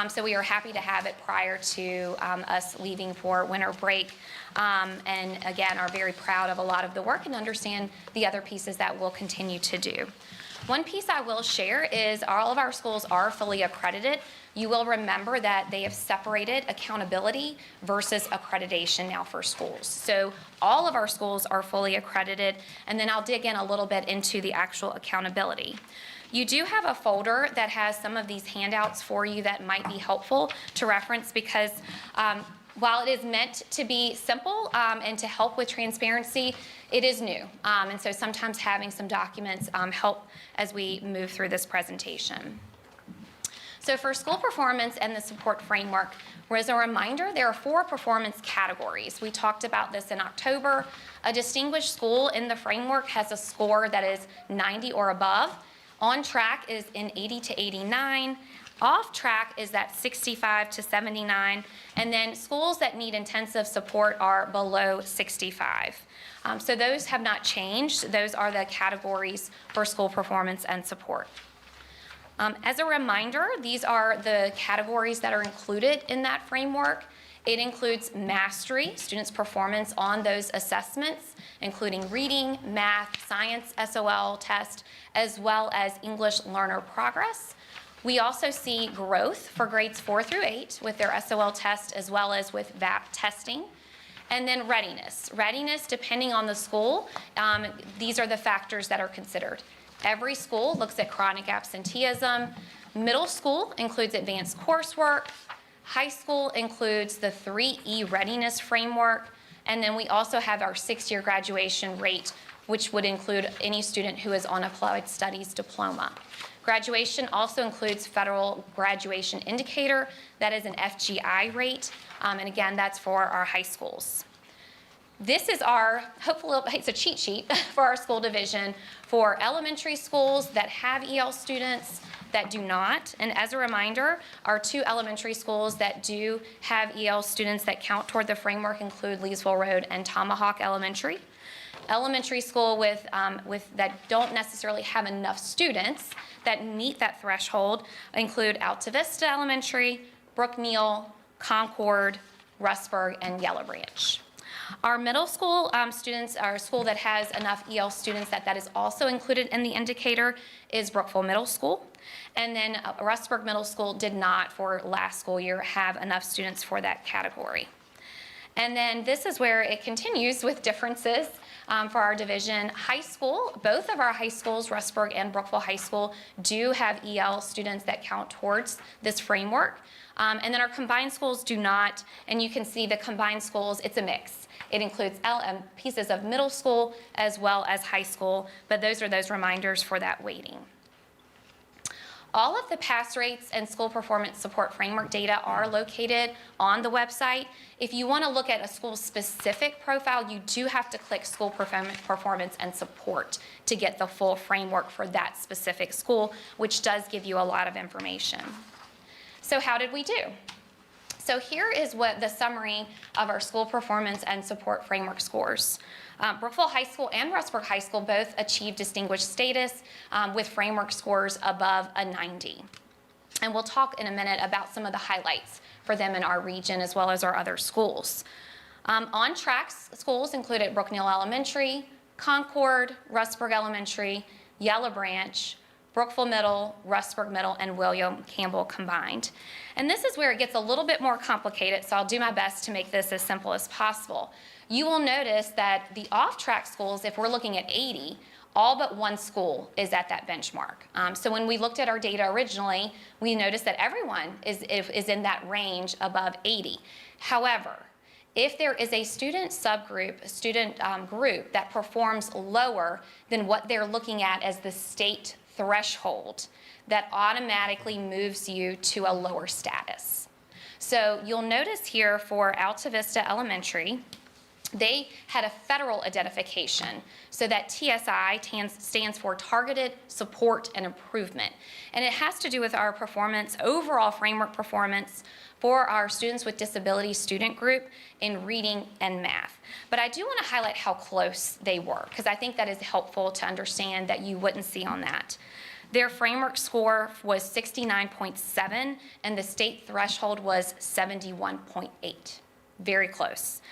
so we are happy to have it prior to us leaving for winter break, and again are very proud of a lot of the work and understand the other pieces that we'll continue to do. One piece I will share is all of our schools are fully accredited. You will remember that they have separated accountability versus accreditation now for schools. So all of our schools are fully accredited, and then I'll dig in a little bit into the actual accountability. You do have a folder that has some of these handouts for you that might be helpful to reference because while it is meant to be simple and to help with transparency, it is new. And so sometimes having some documents help as we move through this presentation. So for school performance and the support framework, as a reminder, there are 4 performance categories. We talked about this in October. A distinguished school in the framework has a score that is 90 or above. On track is in 80 to 89. Off track is that 65 to 79. And then schools that need intensive support are below 65. So those have not changed. Those are the categories for school performance and support. As a reminder, these are the categories that are included in that framework. It includes mastery, students' performance on those assessments, including reading, math, science, SOL test, as well as English learner progress. We also see growth for grades 4 through 8 with their SOL test as well as with VAP testing. And then readiness. Readiness, depending on the school, these are the factors that are considered. Every school looks at chronic absenteeism. Middle school includes advanced coursework. High school includes the 3E readiness framework. And then we also have our 6-year graduation rate, which would include any student who is on applied studies diploma. Graduation also includes federal graduation indicator. That is an FGI rate, and again, that's for our high schools. This is our, hopefully, it's a cheat sheet for our school division for elementary schools that have EL students that do not. And as a reminder, our 2 elementary schools that do have EL students that count toward the framework include Leesville Road and Tomahawk Elementary. Elementary school with that don't necessarily have enough students that meet that threshold include Alta Vista Elementary, Brookneal, Concord, Rustburg, and Yellow Branch. Our middle school students, our school that has enough EL students that is also included in the indicator is Brookville Middle School. And then Rustburg Middle School did not, for last school year, have enough students for that category. And then this is where it continues with differences for our division. High school, both of our high schools, Rustburg and Brookville High School, do have EL students that count towards this framework. And then our combined schools do not, and you can see the combined schools, it's a mix. It includes pieces of middle school as well as high school, but those are those reminders for that weighting. All of the pass rates and school performance support framework data are located on the website. If you want to look at a school-specific profile, you do have to click school performance and support to get the full framework for that specific school, which does give you a lot of information. So how did we do? So here is what the summary of our school performance and support framework scores. Brookville High School and Rustburg High School both achieved distinguished status with framework scores above a 90. And we'll talk in a minute about some of the highlights for them in our region as well as our other schools. On-track schools included Brookneal Elementary, Concord, Rustburg Elementary, Yellow Branch, Brookville Middle, Rustburg Middle, and William Campbell combined. And this is where it gets a little bit more complicated, so I'll do my best to make this as simple as possible. You will notice that the off-track schools, if we're looking at 80, all but one school is at that benchmark. So when we looked at our data originally, we noticed that everyone is in that range above 80. However, if there is a student subgroup, a student group that performs lower than what they're looking at as the state threshold, that automatically moves you to a lower status. So you'll notice here for Alta Vista Elementary, they had a federal identification, so that TSI stands for Targeted Support and Improvement. And it has to do with our performance, overall framework performance for our students with disabilities student group in reading and math. But I do want to highlight how close they were, because I think that is helpful to understand that you wouldn't see on that. Their framework score was 69.7, and the state threshold was 71.8. Very close.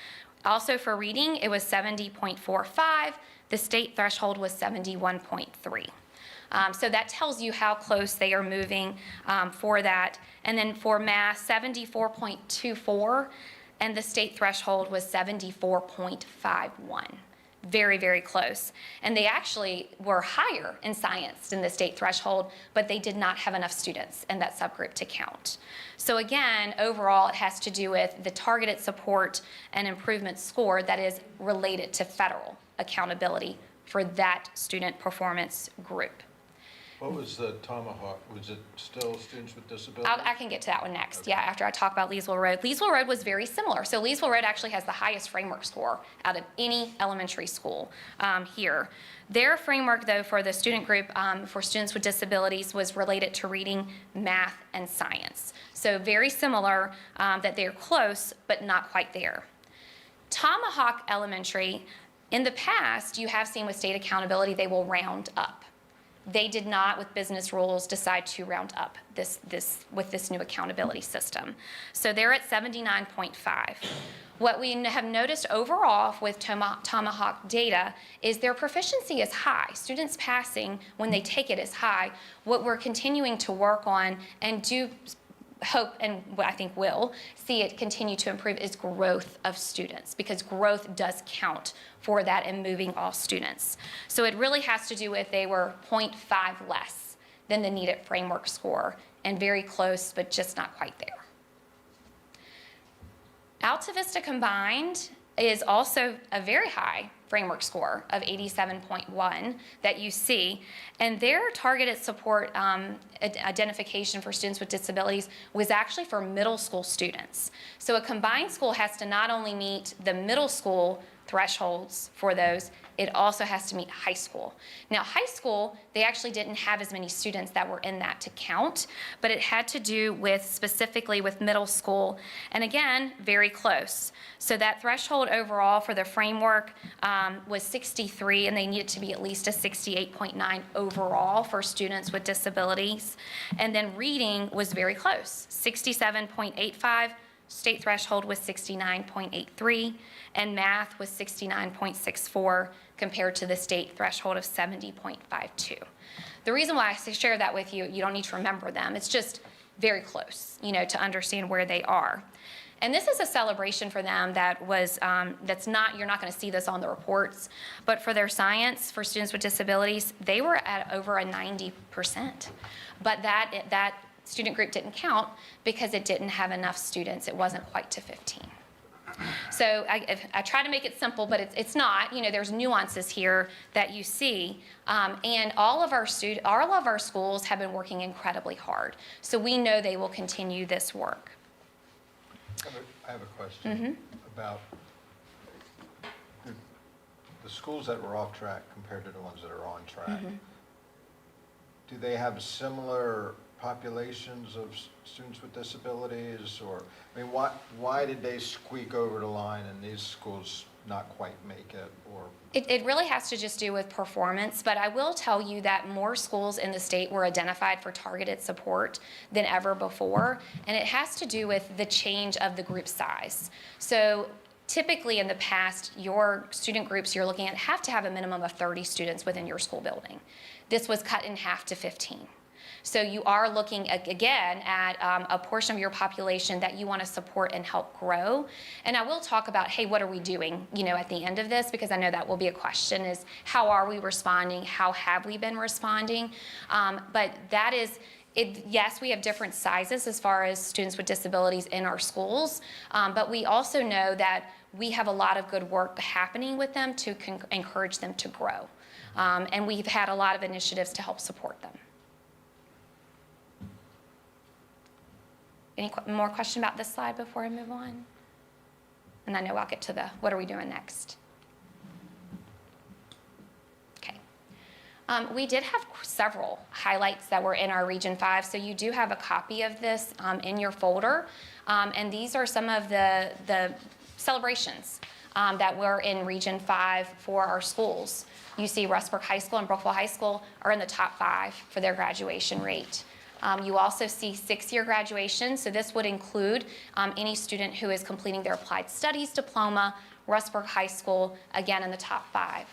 Also for reading, it was 70.45. The state threshold was 71.3. So that tells you how close they are moving for that. And then for math, 74.24, and the state threshold was 74.51. Very, very close. And they actually were higher in science than the state threshold, but they did not have enough students in that subgroup to count. So again, overall, it has to do with the targeted support and improvement score that is related to federal accountability for that student performance group. What was the Tomahawk? Was it still students with disabilities? I can get to that one next, yeah, after I talk about Leesville Road. Leesville Road was very similar. So Leesville Road actually has the highest framework score out of any elementary school here. Their framework, though, for the student group, for students with disabilities, was related to reading, math, and science. So very similar, that they're close, but not quite there. Tomahawk Elementary, in the past, you have seen with state accountability, they will round up. They did not, with business rules, decide to round up with this new accountability system. So they're at 79.5. What we have noticed overall with Tomahawk data is their proficiency is high. Students passing, when they take it, is high. What we're continuing to work on and do hope, and what I think will see it continue to improve, is growth of students, because growth does count for that in moving all students. So it really has to do with they were 0.5 less than the needed framework score, and very close, but just not quite there. Alta Vista combined is also a very high framework score of 87.1 that you see. And their targeted support identification for students with disabilities was actually for middle school students. So a combined school has to not only meet the middle school thresholds for those, it also has to meet high school. Now, high school, they actually didn't have as many students that were in that to count, but it had to do with specifically with middle school, and again, very close. So that threshold overall for the framework was 63, and they needed to be at least a 68.9 overall for students with disabilities. And then reading was very close, 67.85. State threshold was 69.83, and math was 69.64 compared to the state threshold of 70.52. The reason why I share that with you, you don't need to remember them. It's just very close, to understand where they are. And this is a celebration for them that was, you're not going to see this on the reports, but for their science, for students with disabilities, they were at over a 90%. But that student group didn't count because it didn't have enough students. It wasn't quite to 15. So I try to make it simple, but it's not. There's nuances here that you see. And all of our schools have been working incredibly hard. So we know they will continue this work. I have a question about the schools that were off track compared to the ones that are on track. Do they have similar populations of students with disabilities, or, why did they squeak over the line and these schools not quite make it, or? It really has to just do with performance, but I will tell you that more schools in the state were identified for targeted support than ever before, and it has to do with the change of the group size. So typically in the past, your student groups you're looking at have to have a minimum of 30 students within your school building. This was cut in half to 15. So you are looking, again, at a portion of your population that you want to support and help grow. And I will talk about, hey, what are we doing, at the end of this, because I know that will be a question, is how are we responding? How have we been responding? But that is, yes, we have different sizes as far as students with disabilities in our schools, but we also know that we have a lot of good work happening with them to encourage them to grow. And we've had a lot of initiatives to help support them. Any more question about this slide before I move on? And I know I'll get to the what are we doing next. Okay. We did have several highlights that were in our Region 5, so you do have a copy of this in your folder. And these are some of the celebrations that were in Region 5 for our schools. You see Rustburg High School and Brookville High School are in the top 5 for their graduation rate. You also see 6-year graduation, so this would include any student who is completing their Applied Studies diploma. Rustburg High School, again, in the top 5.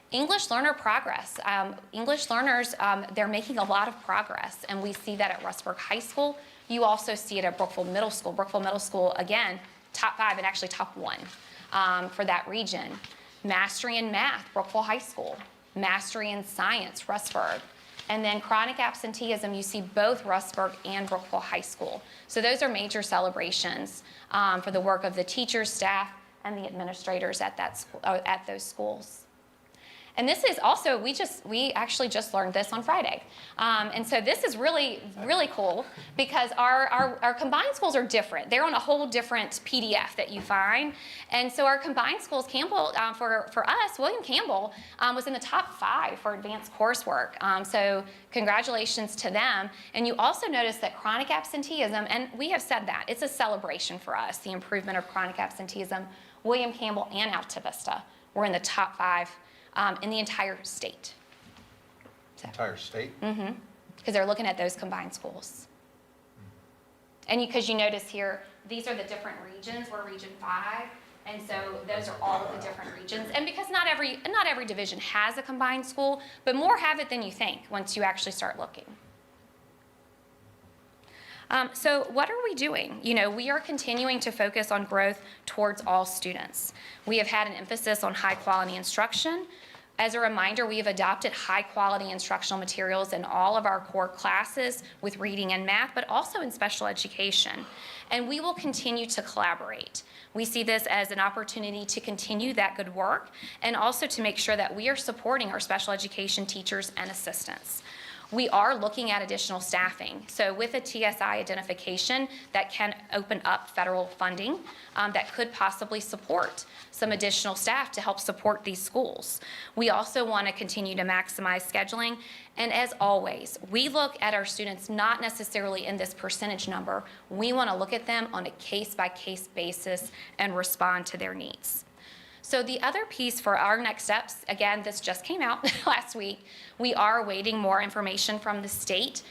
English learner progress. English learners, they're making a lot of progress, and we see that at Rustburg High School. You also see it at Brookville Middle School. Brookville Middle School, again, top 5 and actually top 1 for that region. Mastery in math, Brookville High School. Mastery in science, Rustburg. And then chronic absenteeism, you see both Rustburg and Brookville High School. So those are major celebrations for the work of the teachers, staff, and the administrators at those schools. And this is also, we actually just learned this on Friday. And so this is really, really cool because our combined schools are different. They're on a whole different PDF that you find. And so our combined schools, Campbell, for us, William Campbell was in the top 5 for advanced coursework. So congratulations to them. And you also notice that chronic absenteeism, and we have said that, it's a celebration for us, the improvement of chronic absenteeism. William Campbell and Alta Vista were in the top 5 in the entire state. So. Entire state? Mm-hmm. Because they're looking at those combined schools. And because you notice here, these are the different regions. We're Region 5, and so those are all of the different regions. And because not every division has a combined school, but more have it than you think once you actually start looking. So what are we doing? We are continuing to focus on growth towards all students. We have had an emphasis on high quality instruction. As a reminder, we have adopted high-quality instructional materials in all of our core classes with reading and math, but also in special education. And we will continue to collaborate. We see this as an opportunity to continue that good work and also to make sure that we are supporting our special education teachers and assistants. We are looking at additional staffing. So with a TSI identification, that can open up federal funding that could possibly support some additional staff to help support these schools. We also want to continue to maximize scheduling. And as always, we look at our students not necessarily in this percentage number. We want to look at them on a case-by-case basis and respond to their needs. So the other piece for our next steps, again, this just came out last week, we are awaiting more information from the state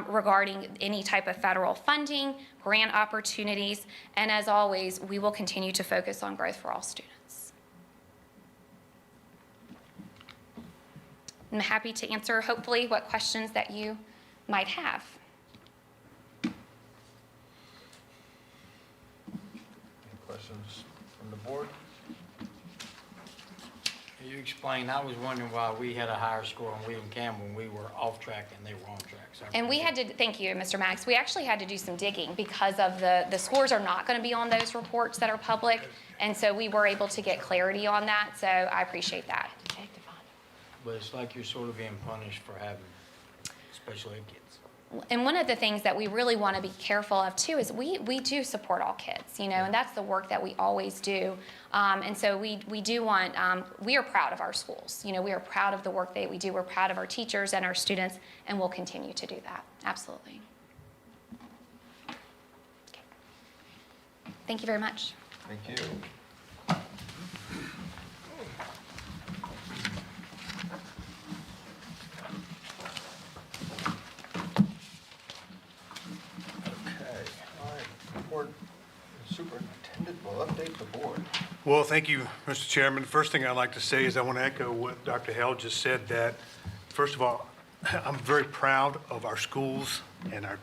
regarding any type of federal funding, grant opportunities, and as always, we will continue to focus on growth for all students. I'm happy to answer, hopefully, what questions that you might have. Any questions from the board? You explained, I was wondering why we had a higher score on William Campbell when we were off track and they were on track. So And we had to, thank you, Mr. Max, we actually had to do some digging because of the scores are not going to be on those reports that are public, and so we were able to get clarity on that, so I appreciate that. But it's like you're sort of being punished for having special ed kids. And one of the things that we really want to be careful of too is we do support all kids, you know, and that's the work that we always do. And so we do want, we are proud of our schools. You know, we are proud of the work that we do. We're proud of our teachers and our students, and we'll continue to do that. Absolutely. Okay. Thank you very much. Thank you. Board Superintendent will update the board. Well, thank you, Mr. Chairman. The first thing I'd like to say is I want to echo what Dr. Hell just said, that, first of all, I'm very proud of our schools and our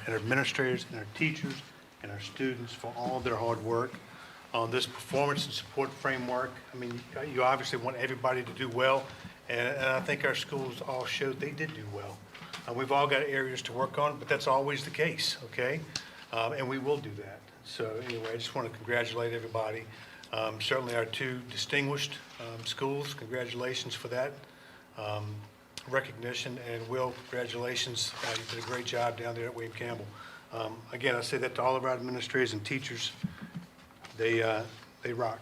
administrators and our teachers and our students for all of their hard work on this performance and support framework. I mean, you obviously want everybody to do well, and I think our schools all showed they did do well. We've all got areas to work on, but that's always the case, okay? And we will do that. So anyway, I just want to congratulate everybody. Certainly our two distinguished schools, congratulations for that recognition. And Will, congratulations. You did a great job down there at William Campbell. Again, I say that to all of our administrators and teachers. They rock.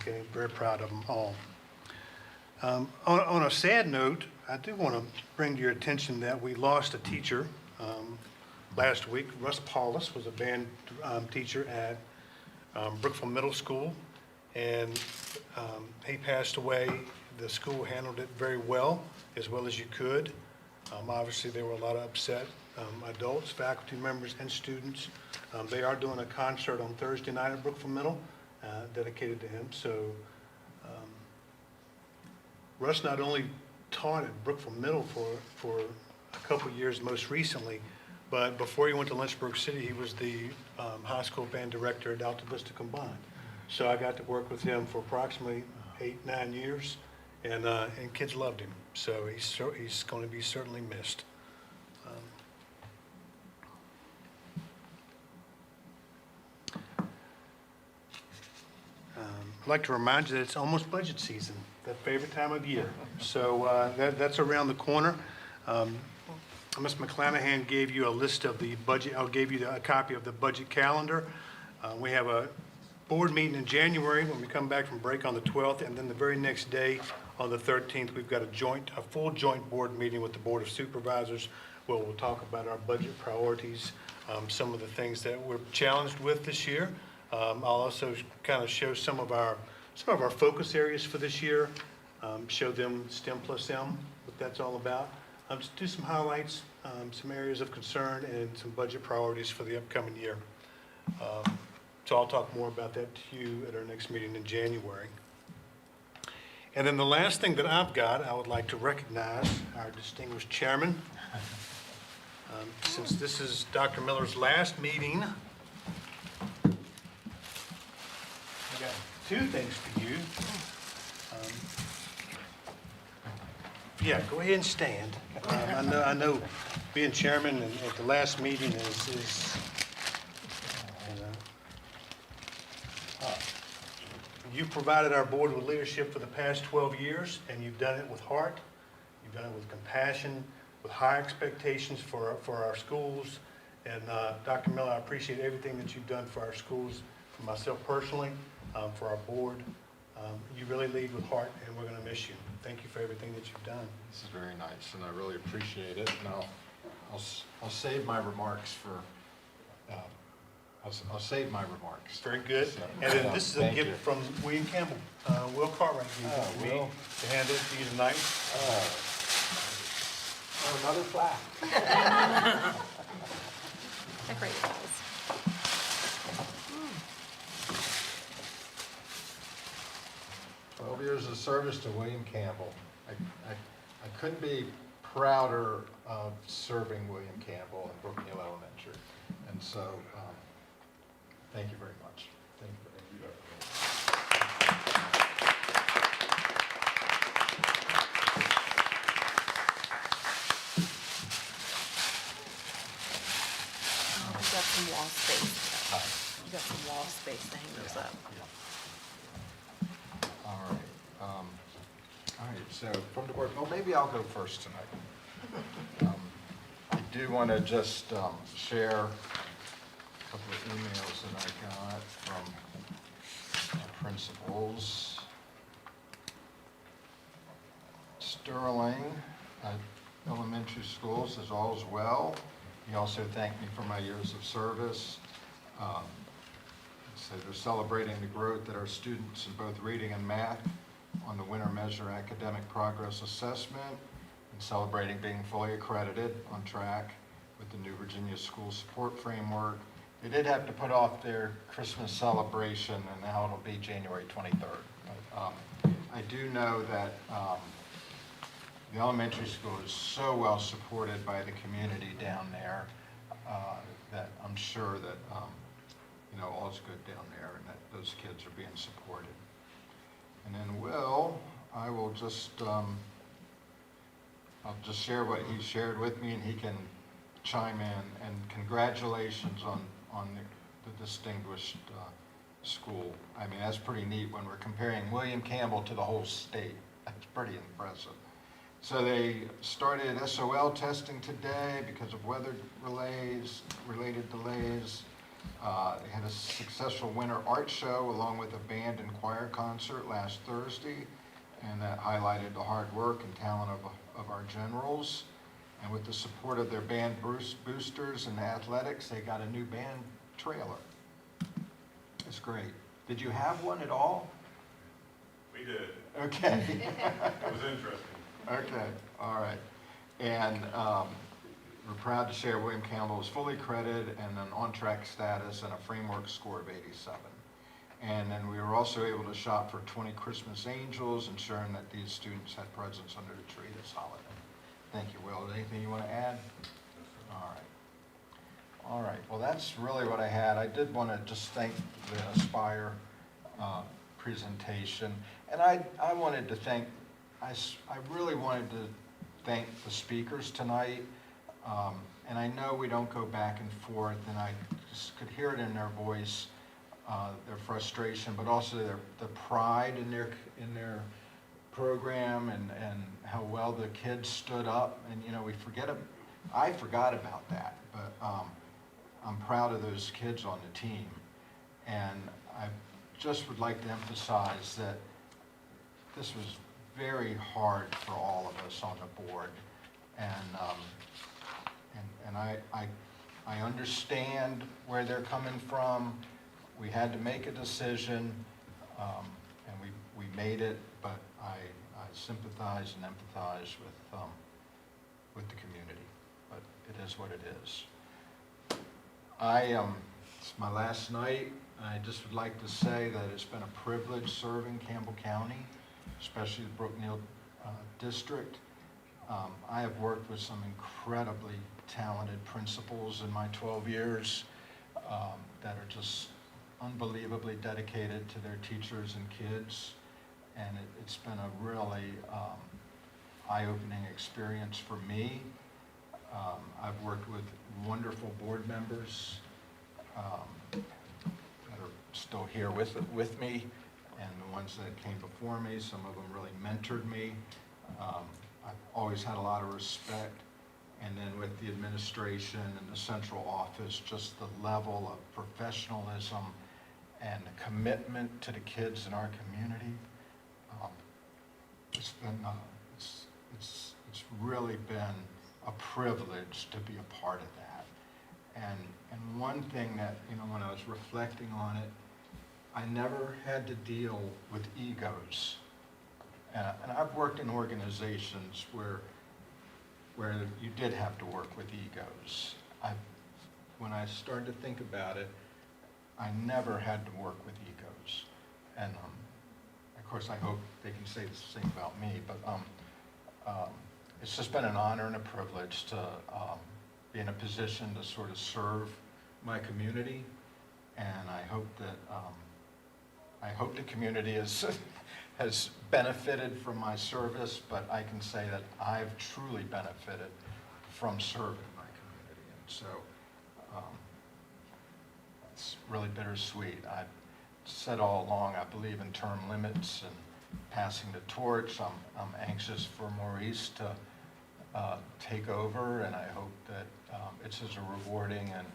Okay, very proud of them all. On a sad note, I do want to bring to your attention that we lost a teacher last week. Russ Paulus was a band teacher at Brookville Middle School, and he passed away. The school handled it very well as you could. Obviously, there were a lot of upset adults, faculty members, and students. They are doing a concert on Thursday night at Brookville Middle dedicated to him. So Russ not only taught at Brookville Middle for a couple years most recently, but before he went to Lynchburg City, he was the high school band director at Alta Vista Combined. So I got to work with him for approximately 8-9 years, and kids loved him. So he's going to be certainly missed. I'd like to remind you that it's almost budget season, that favorite time of year. So that's around the corner. Ms. McClanahan gave you a list of the budget. I'll give you a copy of the budget calendar. We have a board meeting in January when we come back from break on the 12th, and then the very next day on the 13th, we've got a full joint board meeting with the Board of Supervisors where we'll talk about our budget priorities, some of the things that we're challenged with this year. I'll also kind of show some of our focus areas for this year, show them STEM plus M, what that's all about. Just do some highlights, some areas of concern, and some budget priorities for the upcoming year. So I'll talk more about that to you at our next meeting in January. And then the last thing that I've got, I would like to recognize our distinguished chairman. Since this is Dr. Miller's last meeting, I got two things for you. Yeah, go ahead and stand. I know being chairman and at the last meeting is you've provided our board with leadership for the past 12 years, and you've done it with heart. You've done it with compassion, with high expectations for our schools. And Dr. Miller, I appreciate everything that you've done for our schools, for myself personally, for our board. You really lead with heart, and we're going to miss you. Thank you for everything that you've done. This is very nice, and I really appreciate it. And I'll save my remarks for, I'll save my remarks. Very good. So, And then this is a thank gift you. from William Campbell. Will Cartwright gave it to me Will. to hand it to you tonight. Another plaque. A great prize. 12 years of service to William Campbell. I couldn't be prouder of serving William Campbell at Brookfield Elementary. And so, thank you very much. Thank you very much. Oh, we got some wall space. You got some wall space to hang those up. All right, so from the board, well, maybe I'll go first tonight. I do want to just share a couple of emails that I got from our principals. Sterling Elementary School says all is well. He also thanked me for my years of service. So they're celebrating the growth that our students in both reading and math on the Winter Measure Academic Progress Assessment, and celebrating being fully accredited on track with the New Virginia School Support Framework. They did have to put off their Christmas celebration, and now it'll be January 23rd. But, I do know that the elementary school is so well supported by the community down there that I'm sure that all's good down there, and that those kids are being supported. And then Will, I will just I'll just share what he shared with me, and he can chime in. And congratulations on the distinguished school. I mean, that's pretty neat when we're comparing William Campbell to the whole state. That's pretty impressive. So they started SOL testing today because of weather-related delays. They had a successful winter art show along with a band and choir concert last Thursday, and that highlighted the hard work and talent of our generals. And with the support of their band boosters and athletics, they got a new band trailer. It's great. Did you have one at all? We did. Okay. It was interesting. Okay, all right. And we're proud to share William Campbell is fully credited and an on-track status and a framework score of 87. And then we were also able to shop for 20 Christmas angels, ensuring that these students had presents under the tree this holiday. Thank you, Will. Anything you want to add? All right. All right, well, that's really what I had. I did want to just thank the Aspire presentation. And I wanted to thank, I really wanted to thank the speakers tonight. And I know we don't go back and forth, and I just could hear it in their voice, their frustration, but also the pride in their program and how well the kids stood up. And I forgot about that, but I'm proud of those kids on the team. And I just would like to emphasize that this was very hard for all of us on the board. And I understand where they're coming from. We had to make a decision, and we made it, but I sympathize and empathize with the community. But it is what it is. It's my last night. I just would like to say that it's been a privilege serving Campbell County, especially the Brookfield District. I have worked with some incredibly talented principals in my 12 years that are just unbelievably dedicated to their teachers and kids. And it's been a really eye-opening experience for me. I've worked with wonderful board members that are still here with me, and the ones that came before me, some of them really mentored me. I've always had a lot of respect. And then with the administration and the central office, just the level of professionalism and the commitment to the kids in our community. It's been, it's really been a privilege to be a part of that. And one thing that, when I was reflecting on it, I never had to deal with egos. And I've worked in organizations where you did have to work with egos. When I started to think about it, I never had to work with egos. And of course, I hope they can say the same about me, but it's just been an honor and a privilege to be in a position to sort of serve my community. And I hope that the community has benefited from my service, but I can say that I've truly benefited from serving my community. And so it's really bittersweet. I've said all along, I believe in term limits and passing the torch. I'm anxious for Maurice to take over, and I hope that it's as rewarding and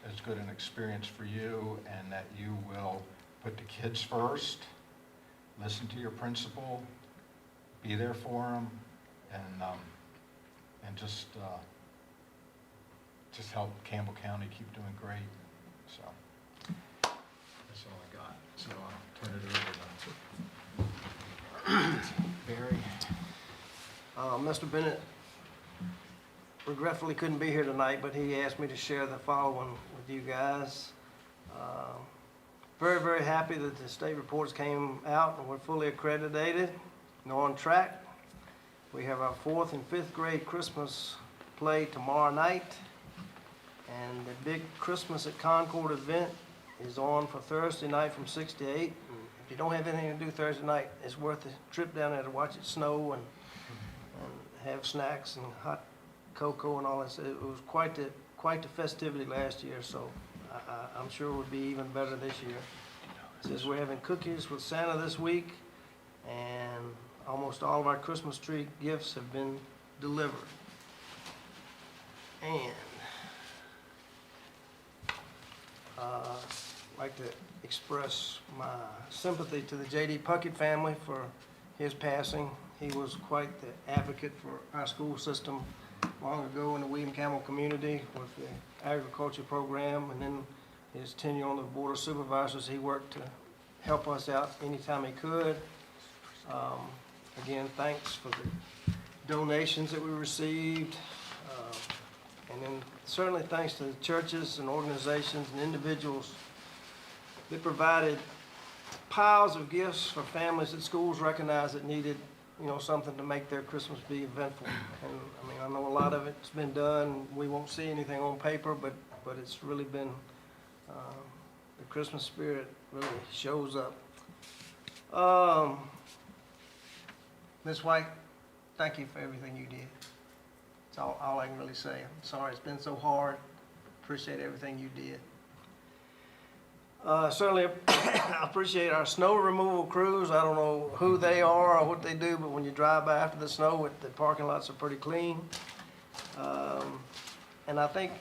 as good an experience for you, and that you will put the kids first, listen to your principal, be there for them, and just help Campbell County keep doing great. So that's all I got. So I'll turn it over to Barry. Mr. Bennett regretfully couldn't be here tonight, but he asked me to share the following with you guys. Very, very happy that the state reports came out and we're fully accredited and on track. We have our 4th and 5th grade Christmas play tomorrow night, and the big Christmas at Concord event is on for Thursday night from 6 to 8. If you don't have anything to do Thursday night, it's worth a trip down there to watch it snow and have snacks and hot cocoa and all this. It was quite the festivity last year, so I'm sure it would be even better this year. It says we're having cookies with Santa this week, and almost all of our Christmas tree gifts have been delivered. And I'd like to express my sympathy to the J.D. Puckett family for his passing. He was quite the advocate for our school system long ago in the William Campbell community with the agriculture program, and then his tenure on the Board of Supervisors. He worked to help us out anytime he could. Again, thanks for the donations that we received. And then certainly thanks to the churches and organizations and individuals that provided piles of gifts for families that schools recognized that needed, something to make their Christmas be eventful. And I know a lot of it's been done. We won't see anything on paper, but it's really been, the Christmas spirit really shows up. Ms. White, thank you for everything you did. That's all I can really say. I'm sorry it's been so hard. Appreciate everything you did. Certainly I appreciate our snow removal crews. I don't know who they are or what they do, but when you drive by after the snow, the parking lots are pretty clean. And I think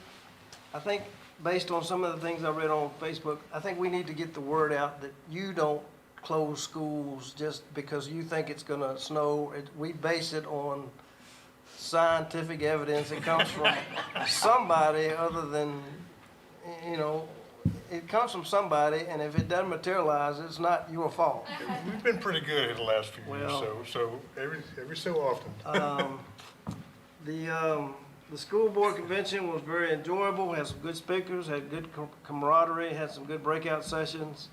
based on some of the things I read on Facebook, I think we need to get the word out that you don't close schools just because you think it's going to snow. We base it on scientific evidence. It comes from somebody other than, it comes from somebody, and if it doesn't materialize, it's not your fault. We've been pretty good in the last few years, so every so often. The school board convention was very enjoyable, had some good speakers, had good camaraderie, had some good breakout sessions,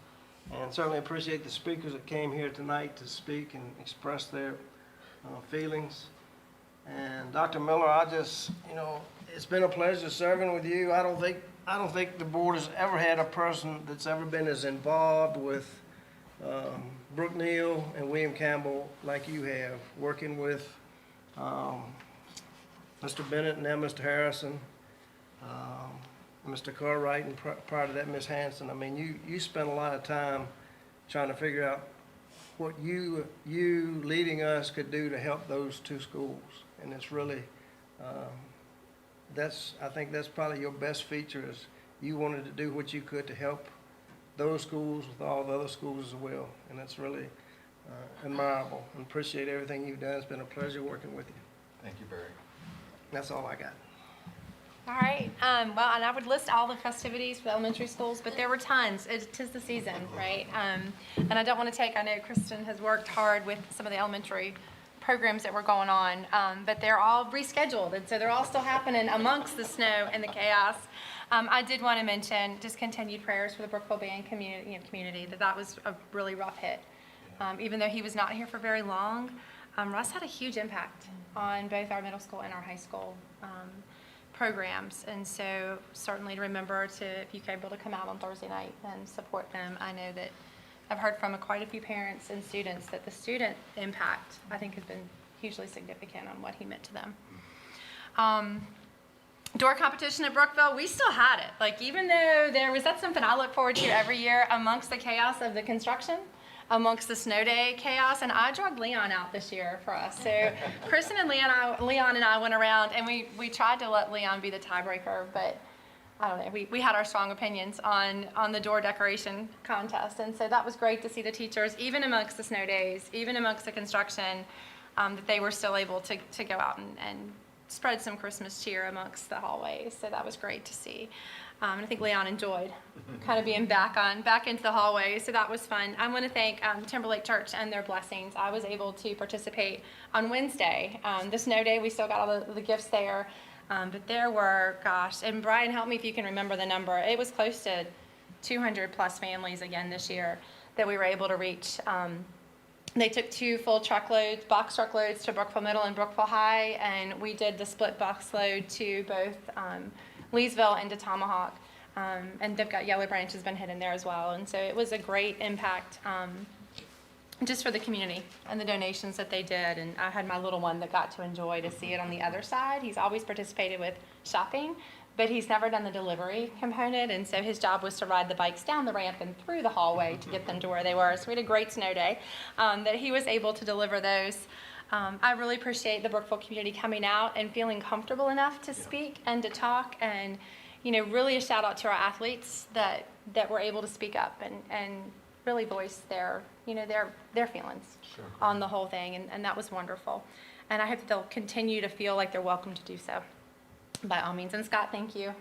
and certainly appreciate the speakers that came here tonight to speak and express their feelings. And Dr. Miller, it's been a pleasure serving with you. I don't think the board has ever had a person that's ever been as involved with Brooke Neal and William Campbell like you have, working with Mr. Bennett and now Mr. Harrison, Mr. Cartwright, and prior to that, Ms. Hanson. I mean, you spent a lot of time trying to figure out what you leading us could do to help those two schools. And it's really, I think that's probably your best feature, is you wanted to do what you could to help those schools with all the other schools as well. And it's really admirable, and appreciate everything you've done. It's been a pleasure working with you. Thank you, Barry. That's all I got. All right. Well, and I would list all the festivities for the elementary schools, but there were tons. Tis the season, right? And I don't want to take, I know Kristen has worked hard with some of the elementary programs that were going on, but they're all rescheduled, and so they're all still happening amongst the snow and the chaos. I did want to mention just continued prayers for the Brookville Band community, that was a really rough hit. Even though he was not here for very long, Russ had a huge impact on both our middle school and our high school programs, and so certainly to remember to, if you could able to come out on Thursday night and support them. I know that I've heard from quite a few parents and students that the student impact, I think, has been hugely significant on what he meant to them. Door competition at Brookville, we still had it. Like, even though that's something I look forward to every year amongst the chaos of the construction, amongst the snow day chaos, and I drugged Leon out this year for us. So Kristen and Leon and I went around, and we tried to let Leon be the tiebreaker, but I don't know, we had our strong opinions on the door decoration contest, and so that was great to see the teachers, even amongst the snow days, even amongst the construction, that they were still able to go out and spread some Christmas cheer amongst the hallways. So that was great to see. And I think Leon enjoyed kind of being back into the hallway, so that was fun. I want to thank Timberlake Church and their blessings. I was able to participate on Wednesday. The snow day, we still got all the gifts there, but there were, gosh, and Brian, help me if you can remember the number. It was close to 200 plus families again this year that we were able to reach. They took 2 full box truckloads to Brookville Middle and Brookville High, and we did the split box load to both Leesville and to Tomahawk, and they've got Yellow Branch has been hit in there as well, and so it was a great impact just for the community and the donations that they did. And I had my little one that got to enjoy to see it on the other side. He's always participated with shopping, but he's never done the delivery component, and so his job was to ride the bikes down the ramp and through the hallway to get them to where they were. So we had a great snow day that he was able to deliver those. I really appreciate the Brookville community coming out and feeling comfortable enough to speak and to talk, and really a shout out to our athletes that were able to speak up and really voice their feelings on the whole thing, and that was wonderful. And I hope that they'll continue to feel like they're welcome to do so, by all means. And Scott, thank you.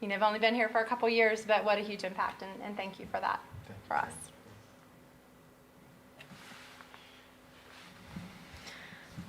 I've only been here for a couple years, but what a huge impact, and thank you for that for us.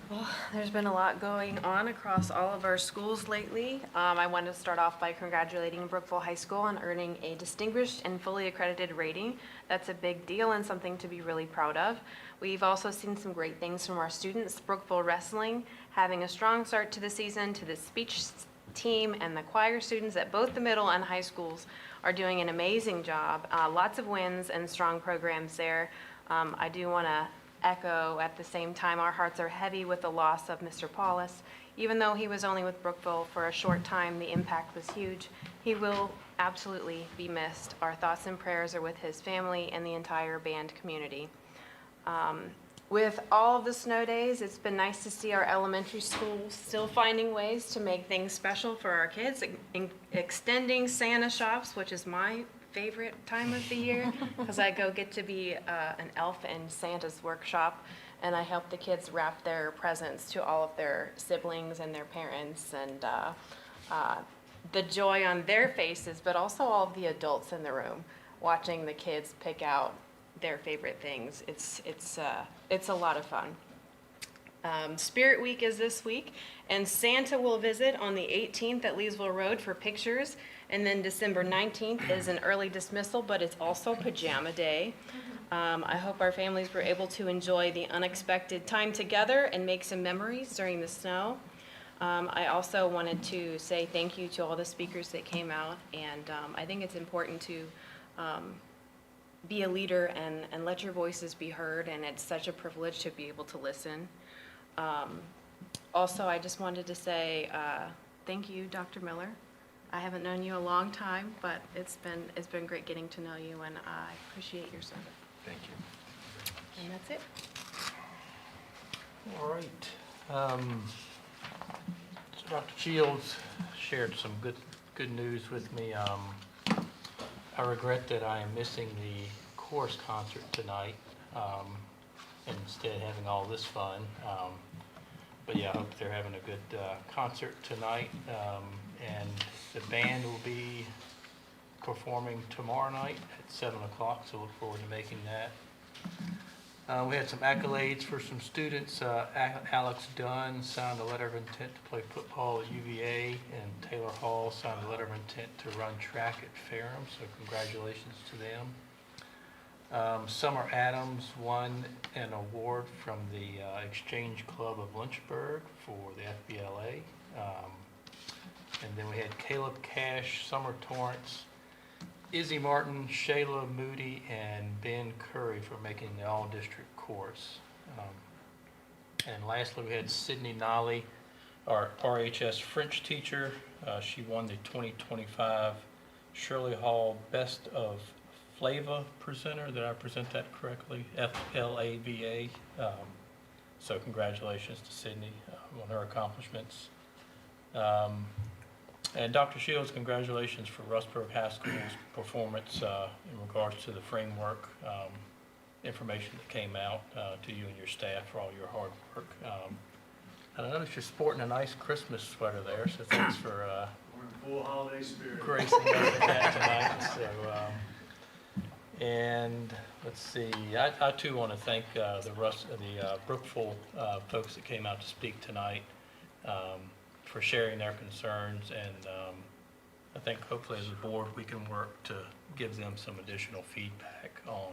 Well, there's been a lot going on across all of our schools lately. I wanted to start off by congratulating Brookville High School on earning a distinguished and fully accredited rating. That's a big deal and something to be really proud of. We've also seen some great things from our students. Brookville Wrestling having a strong start to the season, to the speech team, and the choir students at both the middle and high schools are doing an amazing job. Lots of wins and strong programs there. I do want to echo at the same time, our hearts are heavy with the loss of Mr. Paulus. Even though he was only with Brookville for a short time, the impact was huge. He will absolutely be missed. Our thoughts and prayers are with his family and the entire band community. With all of the snow days, it's been nice to see our elementary schools still finding ways to make things special for our kids, extending Santa shops, which is my favorite time of the year, because I get to be an elf in Santa's workshop, and I help the kids wrap their presents to all of their siblings and their parents, and the joy on their faces, but also all of the adults in the room watching the kids pick out their favorite things. It's a lot of fun. Spirit Week is this week, and Santa will visit on the 18th at Leesville Road for pictures, and then December 19th is an early dismissal, but it's also Pajama Day. I hope our families were able to enjoy the unexpected time together and make some memories during the snow. I also wanted to say thank you to all the speakers that came out, and I think it's important to be a leader and let your voices be heard, and it's such a privilege to be able to listen. Also, I just wanted to say thank you, Dr. Miller. I haven't known you a long time, but it's been great getting to know you, and I appreciate your service. Thank you. And that's it. All right. So Dr. Shields shared some good news with me. I regret that I am missing the chorus concert tonight, and instead having all this fun. But yeah, I hope they're having a good concert tonight. And the band will be performing tomorrow night at 7 o'clock, so look forward to making that. We had some accolades for some students. Alex Dunn signed a letter of intent to play football at UVA, and Taylor Hall signed a letter of intent to run track at Ferrum, so congratulations to them. Summer Adams won an award from the Exchange Club of Lynchburg for the FBLA. And then we had Caleb Cash, Summer Torrance, Izzy Martin, Shayla Moody, and Ben Curry for making the all-district course. And lastly, we had Sydney Nolly, our RHS French teacher. She won the 2025 Shirley Hall Best of Flava presenter. Did I present that correctly? FLAVA. So congratulations to Sydney on her accomplishments. And Dr. Shields, congratulations for Rustburg High School's performance in regards to the framework information that came out to you and your staff for all your hard work. And I noticed you're sporting a nice Christmas sweater there, so thanks for We're in full holiday spirit. gracing us with that tonight. So, and let's see, I too want to thank the Brookville folks that came out to speak tonight. For sharing their concerns, and I think hopefully as a board we can work to give them some additional feedback on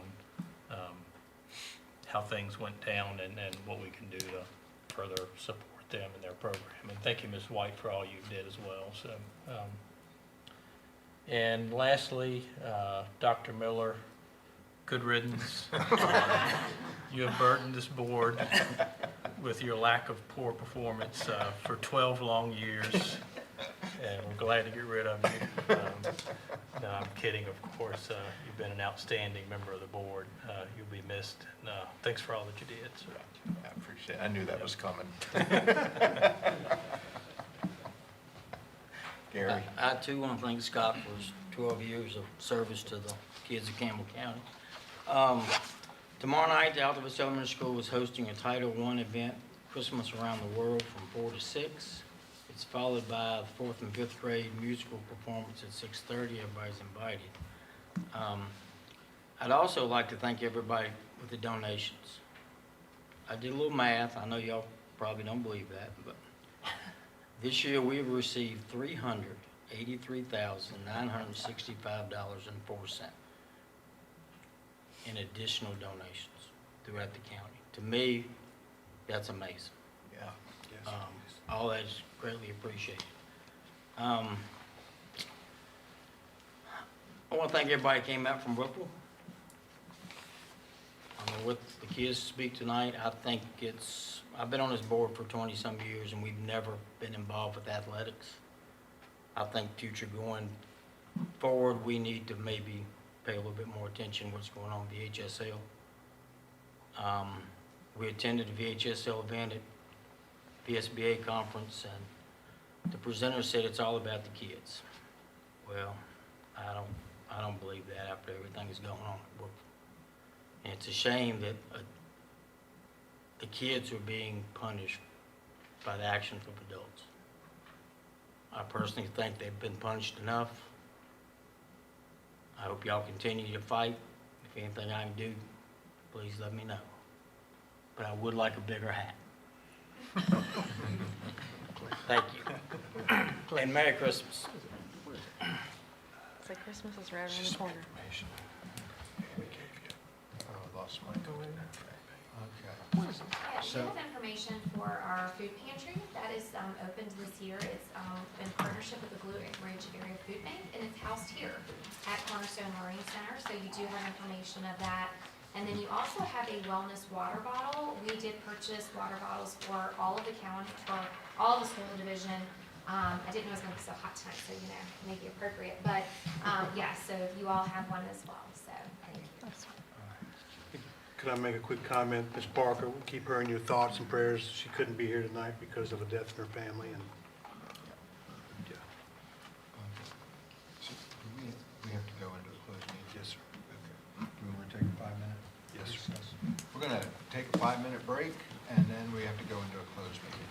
how things went down and what we can do to further support them in their program. And thank you, Ms. White, for all you did as well. So, and lastly, Dr. Miller, good riddance. You have burdened this board with your lack of poor performance for 12 long years, and we're glad to get rid of you. No, I'm kidding, of course. You've been an outstanding member of the board. You'll be missed. And, thanks for all that you did. So. I appreciate it. I knew that was coming. Gary? I too want to thank Scott for his 12 years of service to the kids of Campbell County. Tomorrow night, the Alta Elementary School is hosting a Title I event, Christmas Around the World, from 4 to 6. It's followed by the 4th and 5th grade musical performance at 6:30. Everybody's invited. I'd also like to thank everybody with the donations. I did a little math. I know y'all probably don't believe that, but this year we've received $383,965.04 in additional donations throughout the county. To me, that's amazing. Yeah. Yes. All that is greatly appreciated. I want to thank everybody who came out from Brookville. With the kids speak tonight, I think I've been on this board for 20-some years, and we've never been involved with athletics. I think future going forward, we need to maybe pay a little bit more attention to what's going on with the HSL. We attended the VHSL event at PSBA conference, and the presenter said it's all about the kids. Well, I don't believe that after everything that's going on at Brookville. And it's a shame that the kids are being punished by the actions of adults. I personally think they've been punished enough. I hope y'all continue to fight. If anything I can do, please let me know. But I would like a bigger hat. Thank you. And Merry Christmas. It's like Christmas is right around the corner. Oh, I lost my. Okay. Yeah, we have information for for our food pantry that is opened this year. It's in partnership with the Blue Ridge Area Food Bank, and it's housed here at Cornerstone Learning Center, so you do have information of that. And then you also have a wellness water bottle. We did purchase water bottles for all of the county, for all of the school division. I didn't know it was gonna be so hot tonight, so maybe appropriate, but yeah, so you all have one as well, so thank you. Could I make a quick comment? Ms. Parker, we'll keep her in your thoughts and prayers. She couldn't be here tonight because of a death in her family, and yeah. So we have to go into a closed meeting. Yes, sir. Okay. Do we want to take a 5-minute? Yes, sir. We're going to take a 5-minute break, and then we have to go into a closed meeting.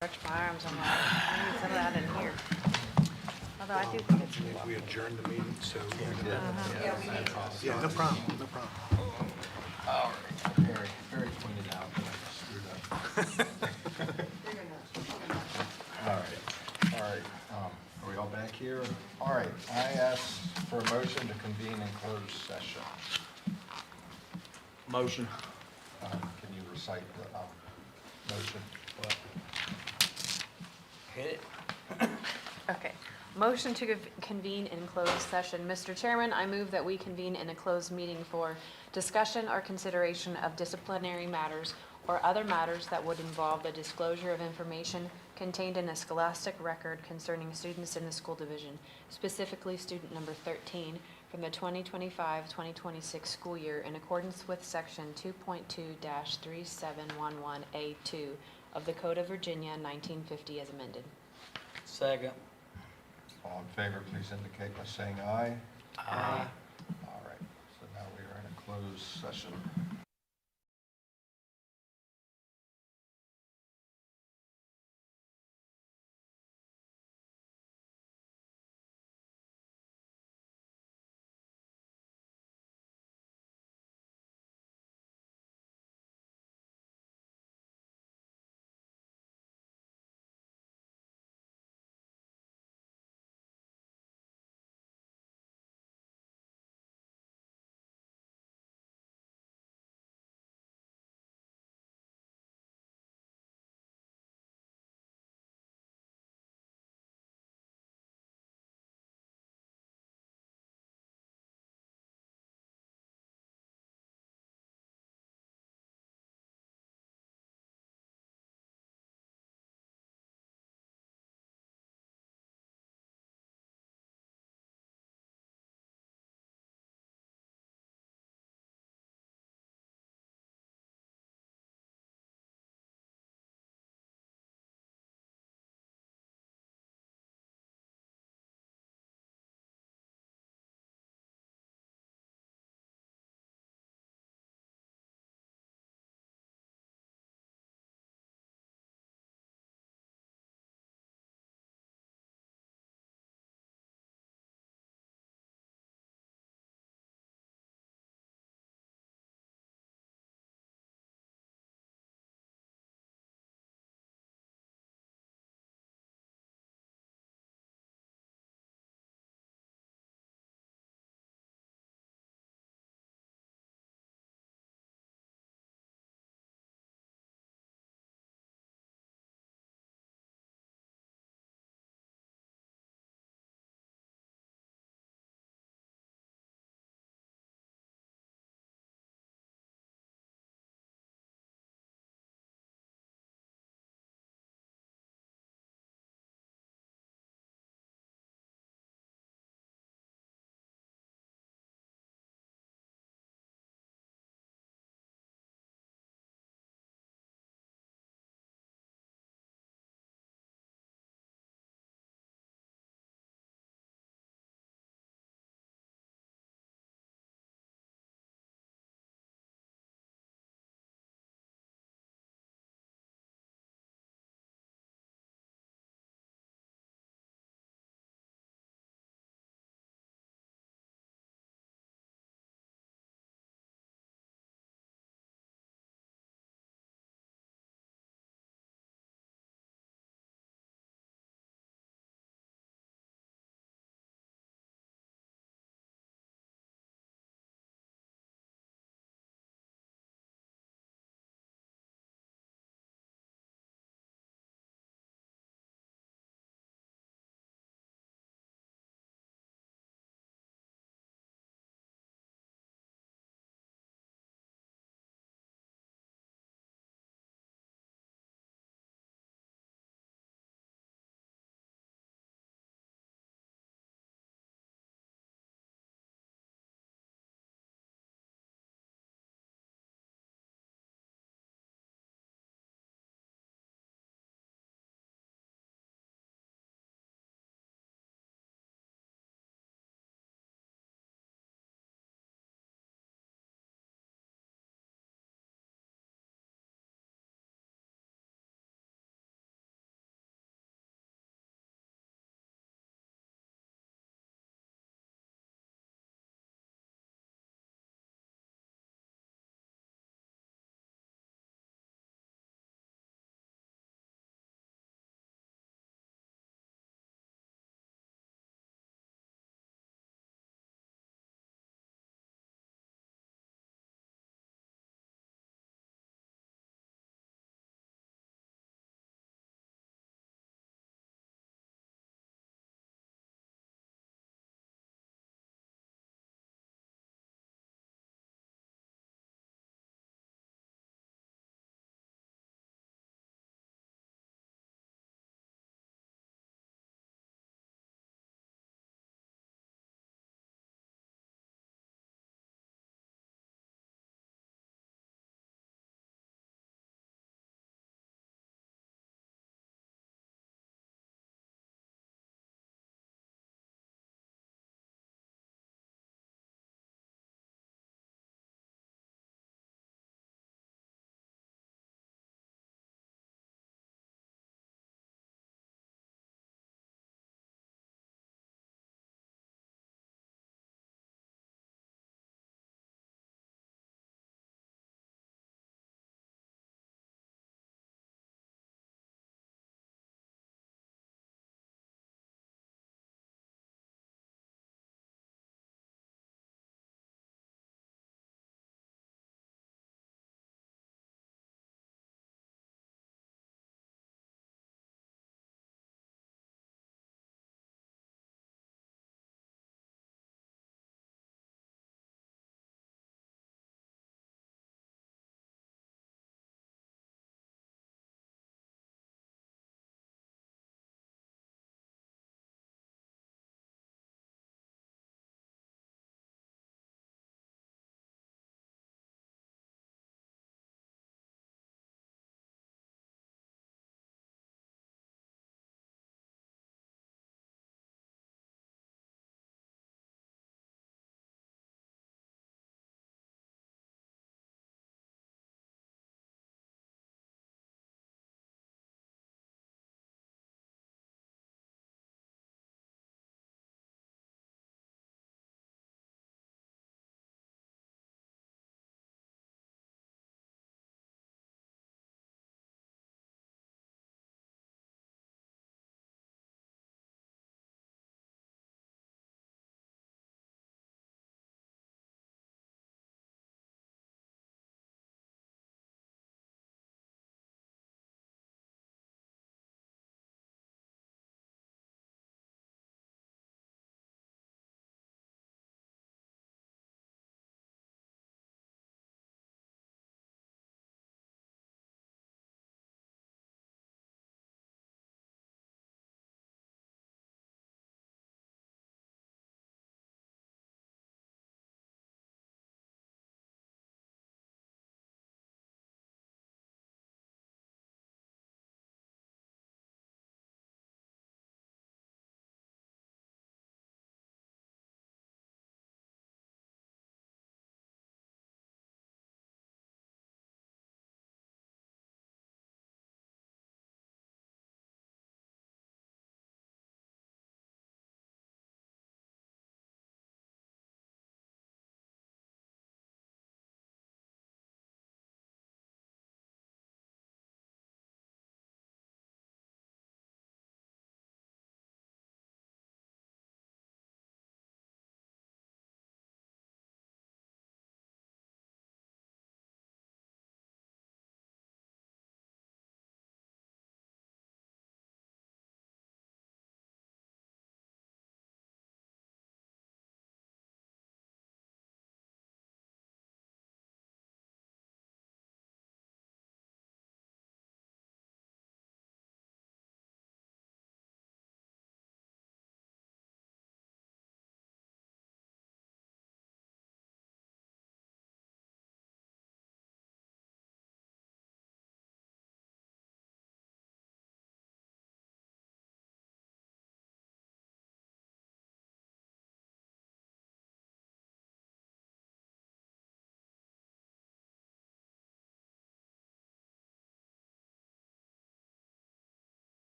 Stretch my arms, I'm like, I need some of that in here. Although I do think it's cool. We adjourned the meeting, so. Yeah, no problem, no problem. All right, very pointed out, but I screwed up. All right, are we all back here? All right, I ask for a motion to convene in closed session. Motion. Can you recite the motion? Hit it. Okay. Motion to convene in closed session. Mr. Chairman, I move that we convene in a closed meeting for discussion or consideration of disciplinary matters or other matters that would involve the disclosure of information contained in a scholastic record concerning students in the school division, specifically student number 13, from the 2025-2026 school year in accordance with Section 2.2-3711A2 of the Code of Virginia 1950 as amended. Second. All in favor, please indicate by saying aye. Aye. All right, so now we are in a closed session.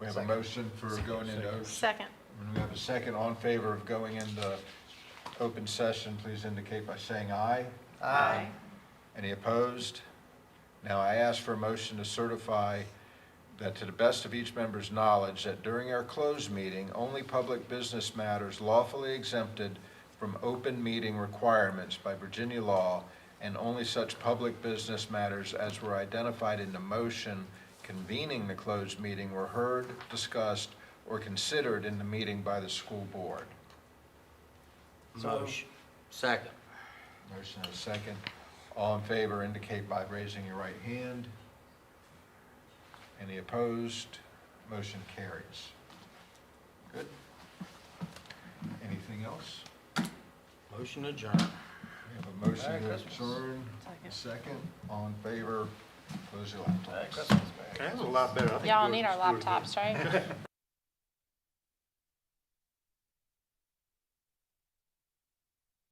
We have a motion for going into. Second. And we have a second. All in favor of going into open session, please indicate by saying aye. Aye. Any opposed? Now I ask for a motion to certify that to the best of each member's knowledge, that during our closed meeting, only public business matters lawfully exempted from open meeting requirements by Virginia law, and only such public business matters as were identified in the motion convening the closed meeting were heard, discussed, or considered in the meeting by the school board. Motion. Second. Motion and a second. All in favor indicate by raising your right hand. Any opposed? Motion carries. Good. Anything else? Motion adjourned. We have a motion to adjourn. Second. All in favor, close your laptops. Okay, that was a lot better. I think Y'all yours need our was really good. laptops, right?